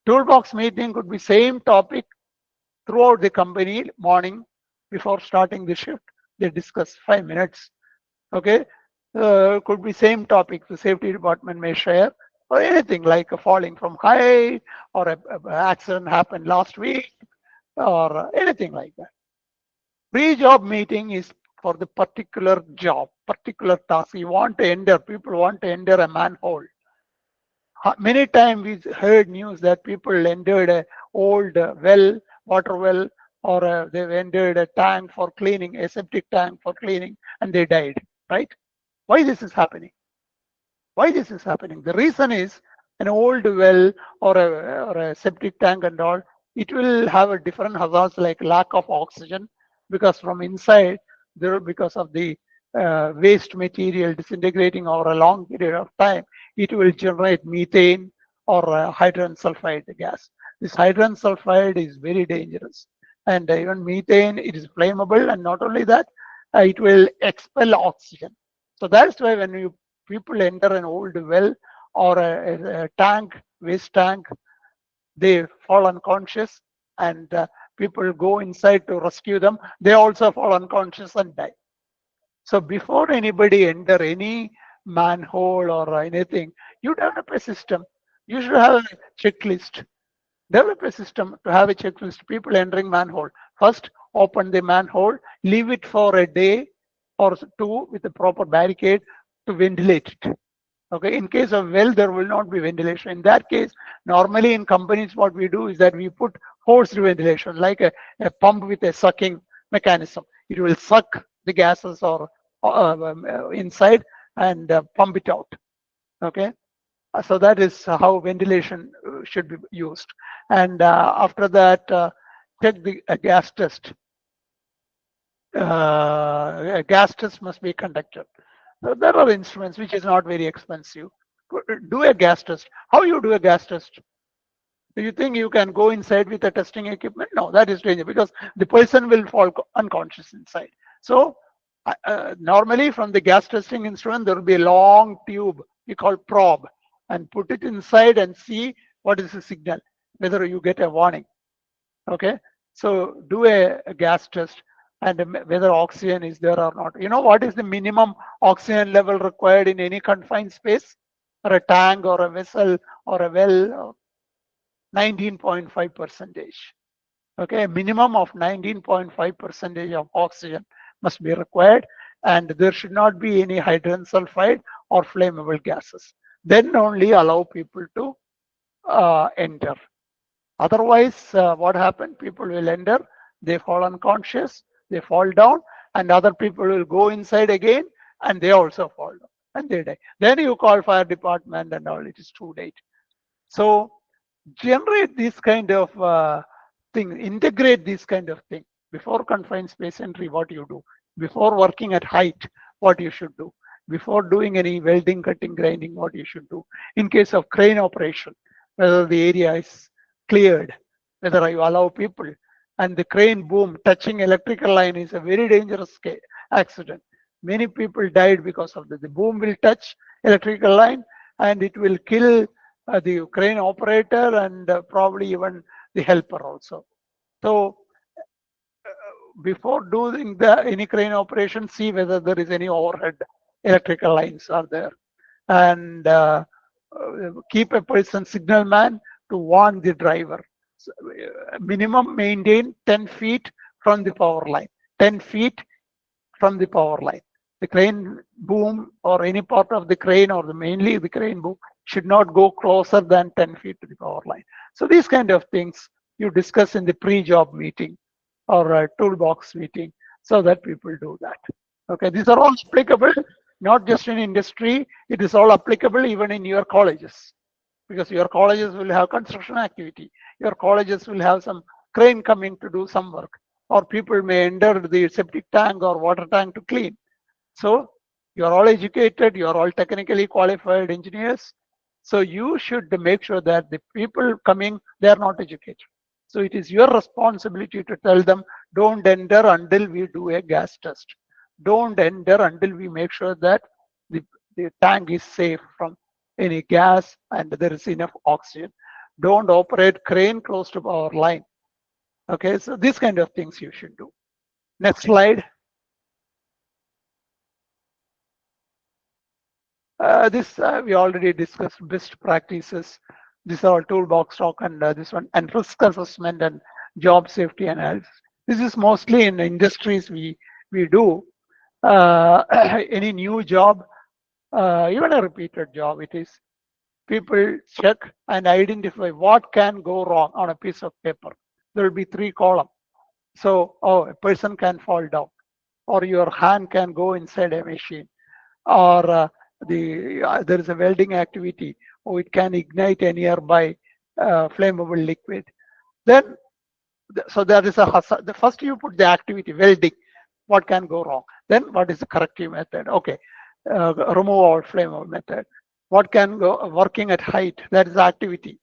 Toolbox meeting could be same topic throughout the company morning before starting the shift. They discuss 5 minutes. Okay, could be same topic. The safety department may share or anything like a falling from height or a accident happened last week or anything like that. Pre-job meeting is for the particular job, particular task. You want to enter, people want to enter a manhole. Many times we heard news that people entered a old well, water well, or they've entered a tank for cleaning, a septic tank for cleaning, and they died, right? Why this is happening? Why this is happening? The reason is an old well or a septic tank and all, it will have a different hazards like lack of oxygen, because from inside there, because of the waste material disintegrating over a long period of time, it will generate methane or hydrogen sulfide gas. This hydrogen sulfide is very dangerous, and even methane, it is flammable, and not only that, it will expel oxygen. So that's why when you people enter an old well or a tank, waste tank, they fall unconscious, and people go inside to rescue them. They also fall unconscious and die. So before anybody enter any manhole or anything, you develop a system. You should have a checklist. Develop a system to have a checklist. People entering manhole. First, open the manhole, leave it for a day or two with a proper barricade to ventilate it. Okay, in case of well, there will not be ventilation. In that case, normally in companies, what we do is that we put forced ventilation, like a pump with a sucking mechanism. It will suck the gases or inside and pump it out. Okay, so that is how ventilation should be used. And after that, check the gas test. A gas test must be conducted. So there are instruments which is not very expensive. Do a gas test. How you do a gas test? Do you think you can go inside with a testing equipment? No, that is dangerous, because the person will fall unconscious inside. So normally from the gas testing instrument, there will be a long tube we call probe, and put it inside and see what is the signal, whether you get a warning. Okay, so do a gas test, and whether oxygen is there or not. You know what is the minimum oxygen level required in any confined space, or a tank or a vessel or a well? 19.5 percentage. Okay, a minimum of 19.5 percentage of oxygen must be required, and there should not be any hydrogen sulfide or flammable gases. Then only allow people to enter. Otherwise, what happened? People will enter, they fall unconscious, they fall down, and other people will go inside again, and they also fall down, and they die. Then you call fire department and all, it is too late. So generate this kind of thing, integrate this kind of thing. Before confined space entry, what you do. Before working at height, what you should do. Before doing any welding, cutting, grinding, what you should do. In case of crane operation, whether the area is cleared, whether you allow people, and the crane boom touching electrical line is a very dangerous accident. Many people died because of that. The boom will touch electrical line, and it will kill the crane operator and probably even the helper also. So before doing any crane operation, see whether there is any overhead electrical lines are there, and keep a person signal man to warn the driver. So, minimum maintain 10 feet from the power line, 10 feet from the power line. The crane boom or any part of the crane, or mainly the crane boom, should not go closer than 10 feet to the power line. So these kind of things you discuss in the pre-job meeting. or a toolbox meeting, so that people do that. Okay, these are all applicable, not just in industry, it is all applicable even in your colleges, because your colleges will have construction activity, your colleges will have some crane coming to do some work, or people may enter the septic tank or water tank to clean. So you are all educated, you are all technically qualified engineers. So you should make sure that the people coming, they are not educated. So it is your responsibility to tell them, don't enter until we do a gas test. Don't enter until we make sure that the tank is safe from any gas and there is enough oxygen. Don't operate crane close to power line. Okay, so these kind of things you should do. Next slide. This we already discussed best practices. These are toolbox talk and this one and risk assessment and job safety analysis. This is mostly in industries we do. Any new job, even a repeated job, it is people check and identify what can go wrong on a piece of paper. There will be 3 columns. So, oh, a person can fall down, or your hand can go inside a machine, or there is a welding activity, or it can ignite a nearby flammable liquid. Then, so there is a hazard. The first you put the activity welding, what can go wrong. Then what is the corrective method? Okay, remove our flammable method. What can go working at height? That is the activity.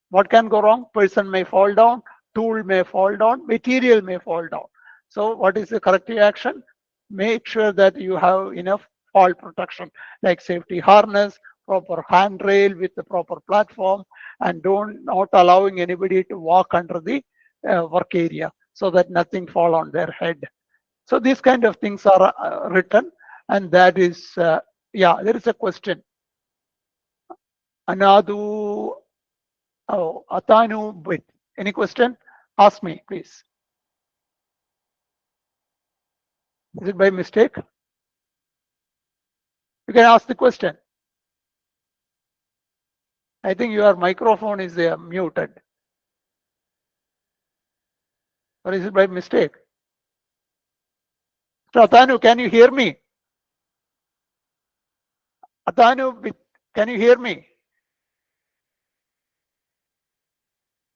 What can go wrong? Person may fall down, tool may fall down, material may fall down. So what is the corrective action? Make sure that you have enough fall protection, like safety harness, proper handrail with the proper platform, and don't not allowing anybody to walk under the work area so that nothing fall on their head. So these kind of things are written, and that is, yeah, there is a question. Anadu, oh, Atanu, wait, any question? Ask me, please. Is it by mistake? You can ask the question. I think your microphone is muted. Or is it by mistake? So Atanu, can you hear me? Atanu, can you hear me?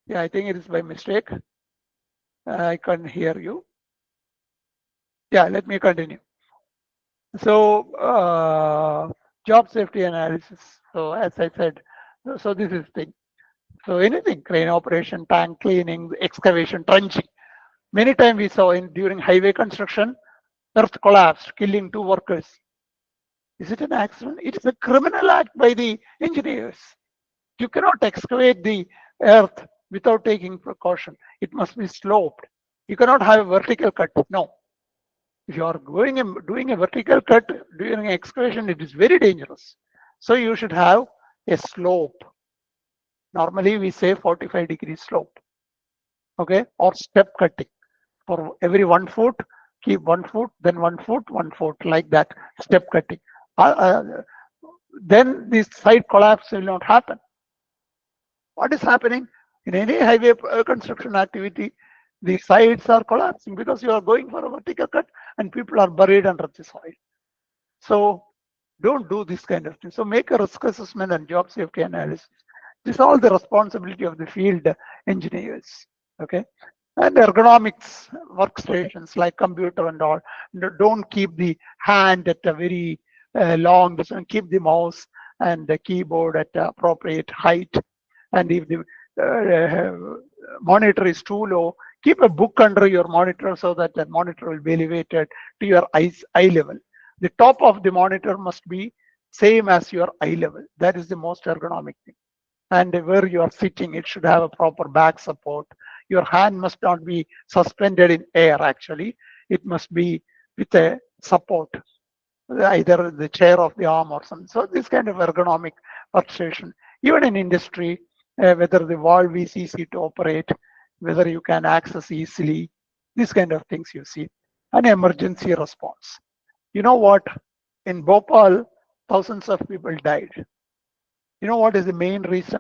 Yeah, I think it is by mistake. I can't hear you. Yeah, let me continue. So job safety analysis. So as I said, so this is thing. So anything, crane operation, tank cleaning, excavation, trenching. Many times we saw during highway construction, earth collapsed, killing 2 workers. Is it an accident? It is a criminal act by the engineers. You cannot excavate the earth without taking precaution. It must be sloped. You cannot have a vertical cut. No. If you are doing a vertical cut during excavation, it is very dangerous. So you should have a slope. Normally we say 45-degree slope. Okay, or step cutting. For every 1 foot, keep 1 foot, then 1 foot, 1 foot, like that, step cutting. Then this side collapse will not happen. What is happening in any highway construction activity? The sides are collapsing because you are going for a vertical cut and people are buried under the soil. So don't do this kind of thing. So make a risk assessment and job safety analysis. This is all the responsibility of the field engineers. Okay. And ergonomics workstations like computer and all. Don't keep the hand at a very long distance. Keep the mouse and the keyboard at appropriate height. And if the monitor is too low, keep a book under your monitor so that the monitor will be elevated to your eye level. The top of the monitor must be same as your eye level. That is the most ergonomic thing. And where you are sitting, it should have a proper back support. Your hand must not be suspended in air, actually. It must be with a support, either the chair of the arm or something. So this kind of ergonomic workstation, even in industry, whether the valve is easy to operate, whether you can access easily, these kind of things you see. An emergency response. You know what? In Bhopal, thousands of people died. You know what is the main reason?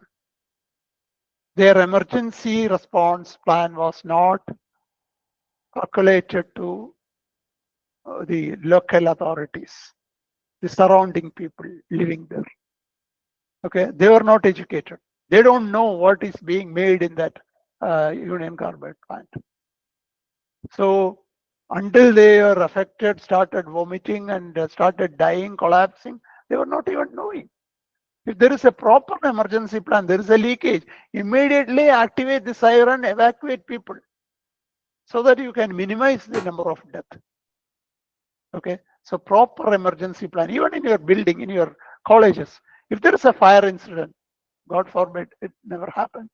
Their emergency response plan was not percolated to the local authorities, the surrounding people living there. Okay, they were not educated. They don't know what is being made in that Union Carbide plant. So until they are affected, started vomiting and started dying, collapsing, they were not even knowing. If there is a proper emergency plan, there is a leakage, immediately activate the siren, evacuate people so that you can minimize the number of death. Okay, so proper emergency plan, even in your building, in your colleges, if there is a fire incident, God forbid it never happened.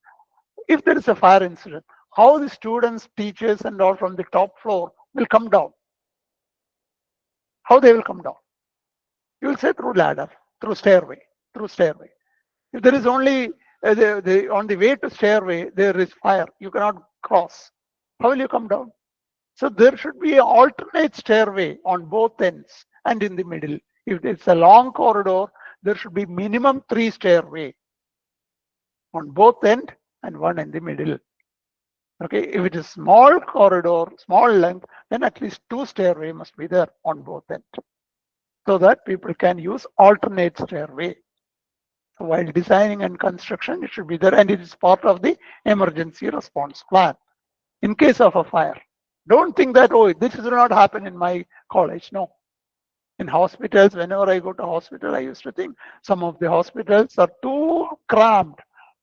If there is a fire incident, how the students, teachers, and all from the top floor will come down? How they will come down? You will say through ladder, through stairway, through stairway. If there is only on the way to stairway, there is fire, you cannot cross. How will you come down? So there should be an alternate stairway on both ends and in the middle. If it's a long corridor, there should be minimum 3 stairway on both end and one in the middle. Okay, if it is small corridor, small length, then at least 2 stairway must be there on both ends, so that people can use alternate stairway. So while designing and construction, it should be there, and it is part of the emergency response plan. In case of a fire, don't think that, oh, this will not happen in my college. No. In hospitals, whenever I go to hospital, I used to think some of the hospitals are too cramped,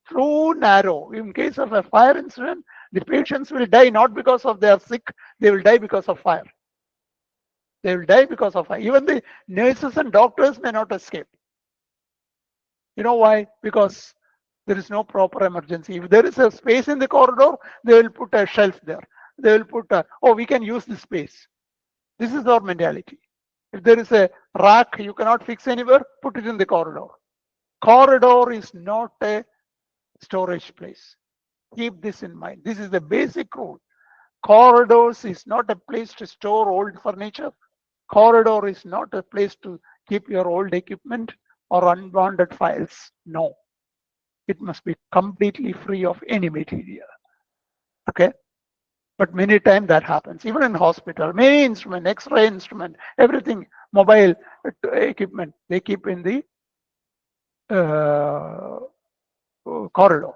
too narrow. In case of a fire incident, the patients will die not because of they are sick, they will die because of fire. They will die because of fire. Even the nurses and doctors may not escape. You know why? Because there is no proper emergency. If there is a space in the corridor, they will put a shelf there. They will put, oh, we can use this space. This is our mentality. If there is a rack you cannot fix anywhere, put it in the corridor. Corridor is not a storage place. Keep this in mind. This is the basic rule. Corridors is not a place to store old furniture. Corridor is not a place to keep your old equipment or unwanted files. No. It must be completely free of any material. Okay? But many times that happens. Even in hospital, many instrument, X-ray instrument, everything, mobile equipment, they keep in the corridor.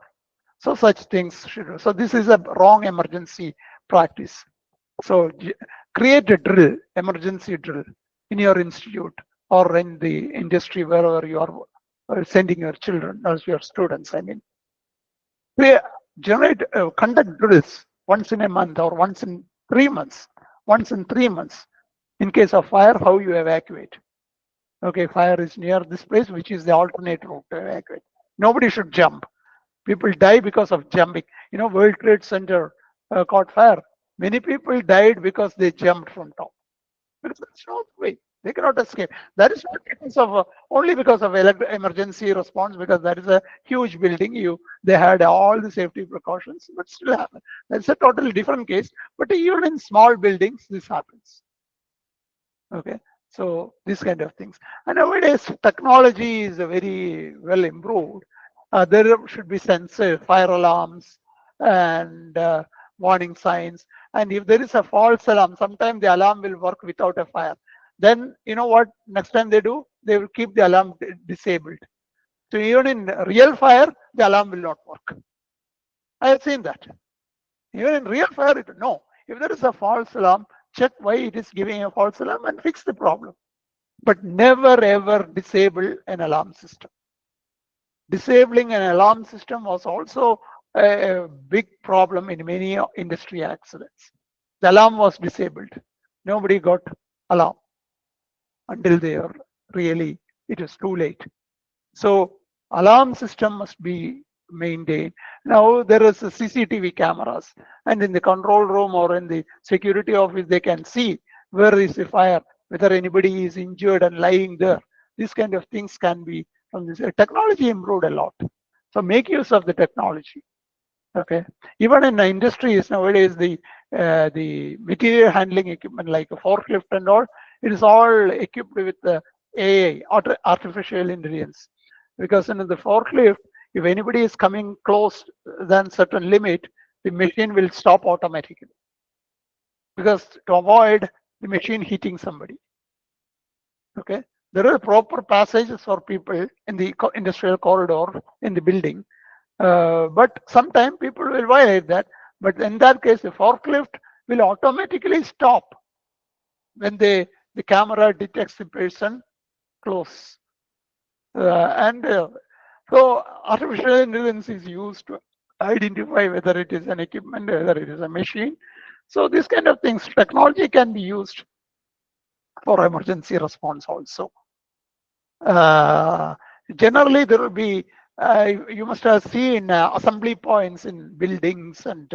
So such things should. So this is a wrong emergency practice. So create a drill, emergency drill in your institute or in the industry, wherever you are sending your children or your students. I mean, conduct drills once in a month or once in 3 months. Once in 3 months. In case of fire, how you evacuate. Okay, fire is near this place, which is the alternate route to evacuate. Nobody should jump. People die because of jumping. You know, World Trade Center caught fire. Many people died because they jumped from top. Because that's not the way. They cannot escape. That is not because of only because of emergency response, because that is a huge building. They had all the safety precautions, but still happen. That's a totally different case. But even in small buildings, this happens. Okay, so these kind of things. And nowadays, technology is very well improved. There should be sensor, fire alarms, and warning signs. And if there is a false alarm, sometimes the alarm will work without a fire. Then you know what next time they do? They will keep the alarm disabled. So even in real fire, the alarm will not work. I have seen that. Even in real fire, no. If there is a false alarm, check why it is giving a false alarm and fix the problem. But never ever disable an alarm system. Disabling an alarm system was also a big problem in many industry accidents. The alarm was disabled. Nobody got alarm until they are really, it is too late. So alarm system must be maintained. Now there is a CCTV cameras, and in the control room or in the security office, they can see where is the fire, whether anybody is injured and lying there. These kind of things can be from this. Technology improved a lot. So make use of the technology. Okay. Even in the industries nowadays, the material handling equipment like a forklift and all, it is all equipped with the AI, artificial intelligence. Because in the forklift, if anybody is coming close than certain limit, the machine will stop automatically. because to avoid the machine hitting somebody. Okay, there are proper passages for people in the industrial corridor in the building, but sometimes people will violate that. But in that case, the forklift will automatically stop when the camera detects the person close. And so artificial intelligence is used to identify whether it is an equipment, whether it is a machine. So these kind of things, technology can be used for emergency response also. Uh, Generally, there will be, you must have seen assembly points in buildings and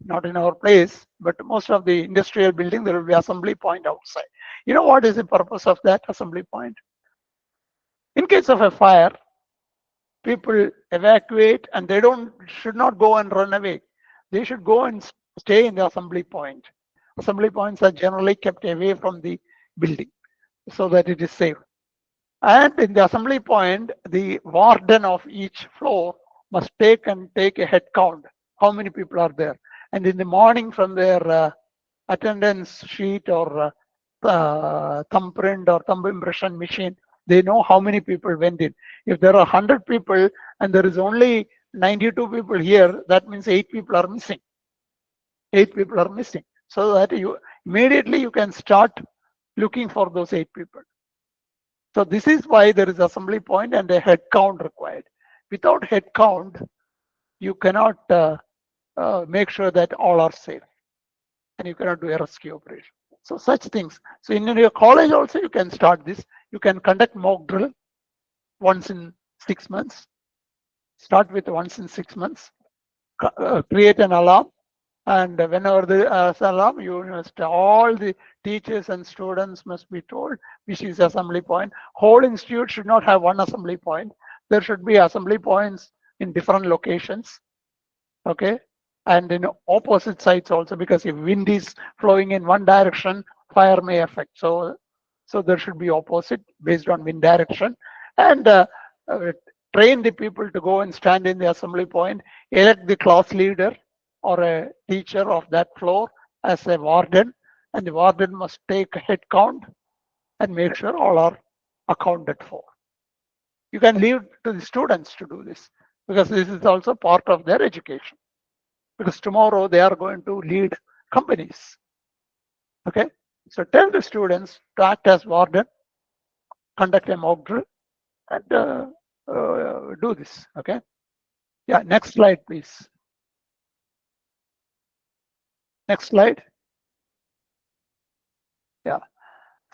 not in our place, but most of the industrial building, there will be assembly point outside. You know what is the purpose of that assembly point? In case of a fire, people evacuate and they should not go and run away. They should go and stay in the assembly point. Assembly points are generally kept away from the building so that it is safe. And in the assembly point, the warden of each floor must take a head count. How many people are there? And in the morning, from their attendance sheet or thumbprint or thumb impression machine, they know how many people went in. If there are 100 people and there is only 92 people here, that means 8 people are missing. 8 people are missing. So that you immediately you can start looking for those 8 people. So this is why there is assembly point and a head count required. Without head count, you cannot make sure that all are safe, and you cannot do a rescue operation. So such things. So in your college also, you can start this. You can conduct mock drill once in 6 months. Start with once in 6 months. Create an alarm, and whenever the alarm, you must, all the teachers and students must be told which is assembly point. Whole institute should not have one assembly point. There should be assembly points in different locations. Okay, and in opposite sides also, because if wind is flowing in one direction, fire may affect. So there should be opposite based on wind direction, and train the people to go and stand in the assembly point. Elect the class leader or a teacher of that floor as a warden, and the warden must take a head count and make sure all are accounted for. You can leave to the students to do this, because this is also part of their education, because tomorrow they are going to lead companies. Okay, so tell the students to act as warden, conduct a mock drill, and do this. Okay, yeah, next slide please. Next slide. Yeah,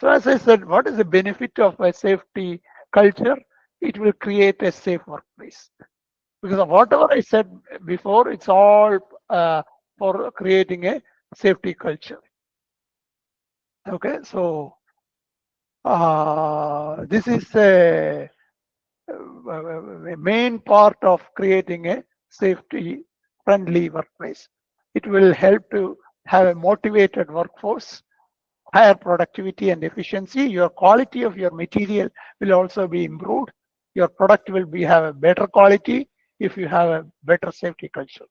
so as I said, what is the benefit of a safety culture? It will create a safe workplace, because of whatever I said before, it's all for creating a safety culture. Okay, so this is a main part of creating a safety friendly workplace. It will help to have a motivated workforce, higher productivity and efficiency. Your quality of your material will also be improved. Your product will have a better quality if you have a better safety culture.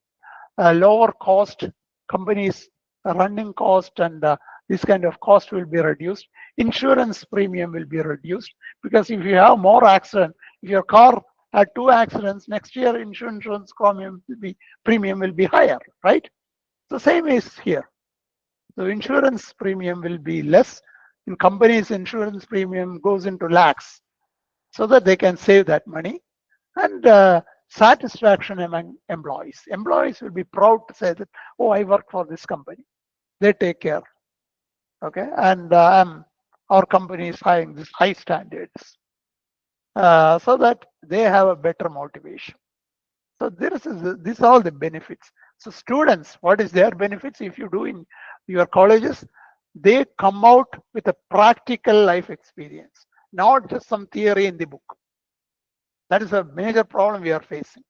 Lower cost, companies running cost and this kind of cost will be reduced. Insurance premium will be reduced, because if you have more accident, if your car had 2 accidents, next year insurance premium will be higher, right? The same is here. So insurance premium will be less. In companies, insurance premium goes into lakhs, so that they can save that money. And satisfaction among employees. Employees will be proud to say that, oh, I work for this company. They take care. Okay, and our company is having these high standards, so that they have a better motivation. So these are all the benefits. So students, what is their benefits? If you do in your colleges, they come out with a practical life experience, not just some theory in the book. That is a major problem we are facing.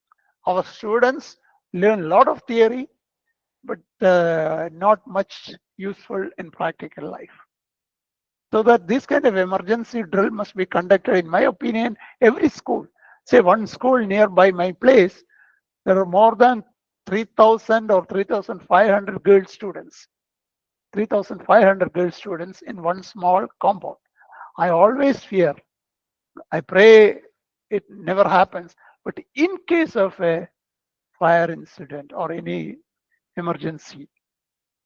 Our students learn a lot of theory, but not much useful in practical life. So that this kind of emergency drill must be conducted, in my opinion, every school. Say one school nearby my place, there are more than 3,000 or 3,500 girl students. 3,500 girl students in one small compound. I always fear, I pray it never happens, but in case of a fire incident or any emergency,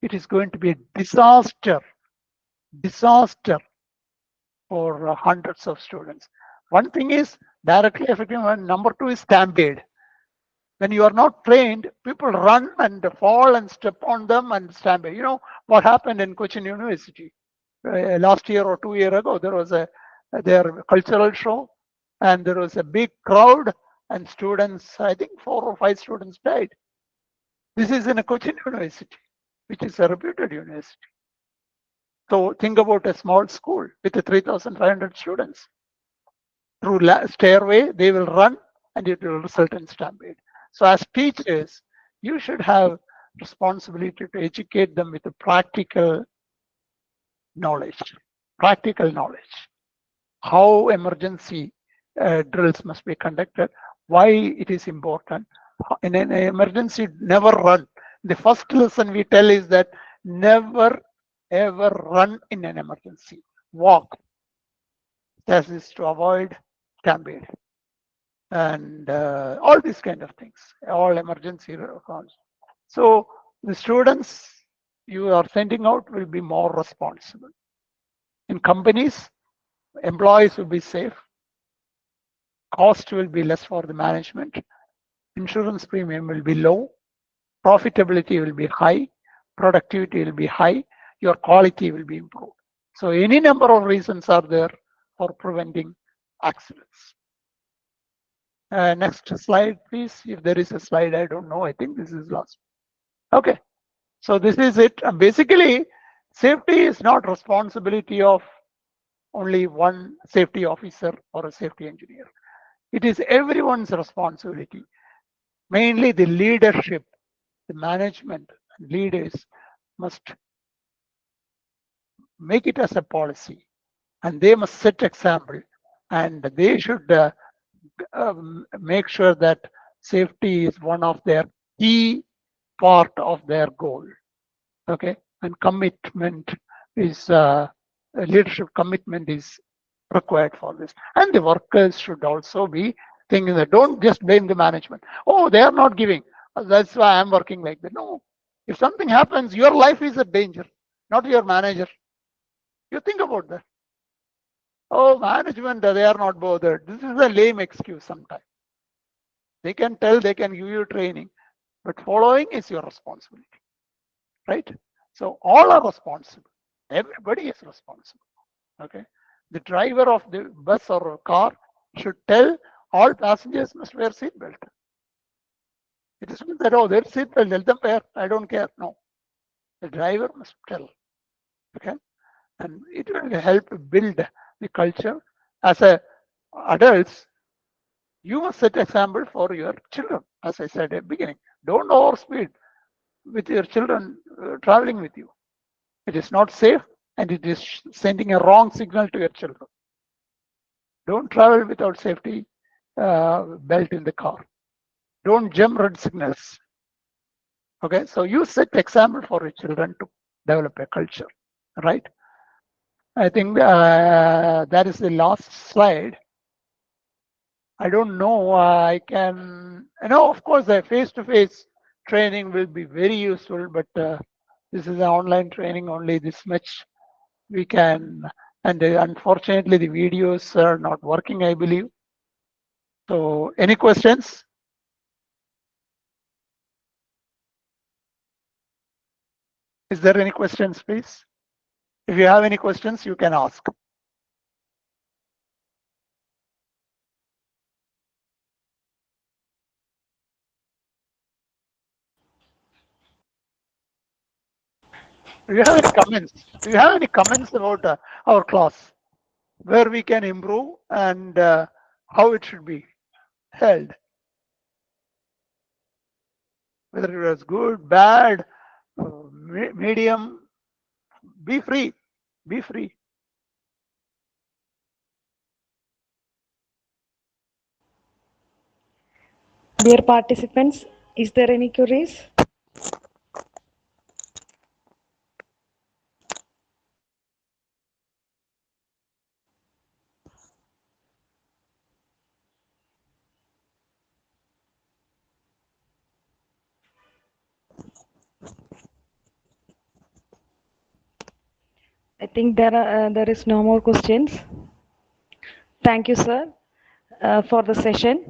it is going to be a disaster for hundreds of students. One thing is directly affecting, and number two is stampede. When you are not trained, people run and fall and step on them and stampede. You know what happened in Cochin University last year or 2 years ago? There was their cultural show, and there was a big crowd, and students, I think 4 or 5 students died. This is in a Cochin University, which is a reputed university. So think about a small school with 3,500 students. Through stairway, they will run and it will result in stampede. So as teachers, you should have responsibility to educate them with the practical knowledge, how emergency drills must be conducted, why it is important. In an emergency, never run. The first lesson we tell is that never ever run in an emergency. Walk. That is to avoid stampede and all these kind of things, all emergency response. So the students you are sending out will be more responsible. In companies, employees will be safe, cost will be less for the management, insurance premium will be low, profitability will be high, productivity will be high, your quality will be improved. So any number of reasons are there for preventing accidents. Next slide, please. If there is a slide, I don't know. I think this is last. Okay. So this is it. Basically, safety is not responsibility of only one safety officer or a safety engineer. It is everyone's responsibility. Mainly the leadership, the management, leaders must make it as a policy, and they must set example, and they should make sure that safety is one of their key part of their goal. Okay, and commitment is leadership commitment is required for this, and the workers should also be thinking that don't just blame the management. Oh, they are not giving. That's why I'm working like that. No, if something happens, your life is a danger, not your manager. You think about that. Oh, management, they are not bothered. This is a lame excuse sometimes. They can tell, they can give you training, but following is your responsibility, right? So all are responsible. Everybody is responsible. Okay. The driver of the bus or car should tell all passengers must wear seatbelt. It is not that, oh, there's seatbelt, let them wear, I don't care. No. The driver must tell. Okay. And it will help build the culture. As a adults, you must set example for your children. As I said at the beginning, don't overspeed with your children traveling with you. It is not safe, and it is sending a wrong signal to your children. Don't travel without safety belt in the car. Don't jump red signals. Okay, so you set example for your children to develop a culture, right? I think that is the last slide. I don't know. I can, of course, the face-to-face training will be very useful, but this is an online training only. This much we can, and unfortunately, the videos are not working, I believe. So, any questions? Is there any questions, please? If you have any questions, you can ask. Do you have any comments? Do you have any comments about our class, where we can improve and how it should be held? Whether it was good, bad, medium, be free, be free. Dear participants, is there any queries? think there is no more questions. Thank you, sir, for the session.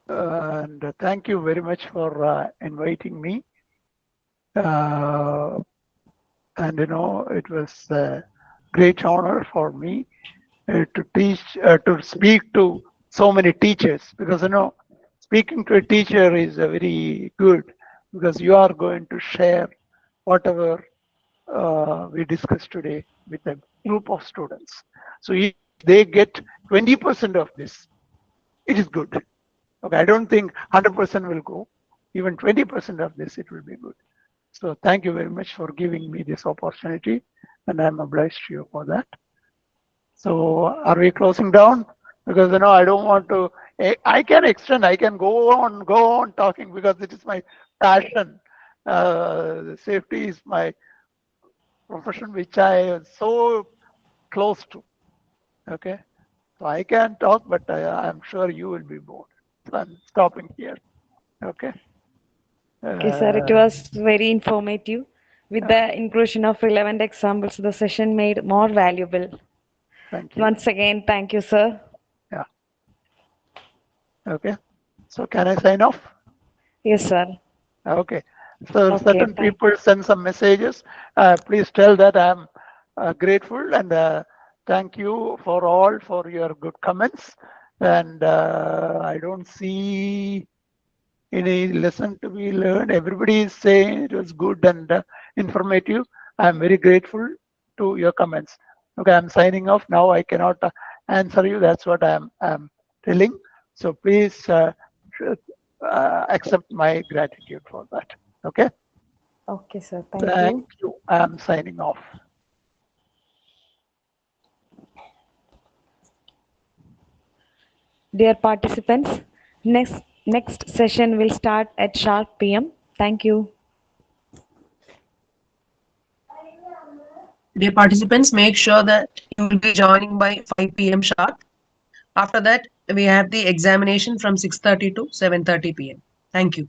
And thank you very much for inviting me. And it was a great honor for me to teach, to speak to so many teachers, because speaking to a teacher is very good, because you are going to share whatever we discussed today with a group of students. So if they get 20% of this, it is good. Okay, I don't think 100% will go. Even 20% of this, it will be good. So thank you very much for giving me this opportunity, and I'm obliged to you for that. So are we closing down? Because I don't want to. I can extend. I can go on talking, because it is my passion. Safety is my profession, which I am so close to. Okay, so I can talk, but I'm sure you will be bored. So I'm stopping here. Okay. Okay, sir, it was very informative. With the inclusion of relevant examples, the session made more valuable. Thank you. Once again, thank you, sir. Yeah. Okay. So can I sign off? Yes, sir. Okay. So Okay, certain thank. people send some messages. Please tell that I'm grateful, and thank you for all for your good comments. And I don't see any lesson to be learned. Everybody is saying it was good and informative. I'm very grateful to your comments. Okay, I'm signing off now. I cannot answer you. That's what I'm telling. So please accept my gratitude for that. Okay. Okay, sir. Thank Thank you. you. I'm signing off. Dear participants, next session will start at sharp PM. Thank you. Dear participants, make sure that you will be joining by 5 p.m. sharp. After that, we have the examination from 6:30 to 7:30 p.m. Thank you.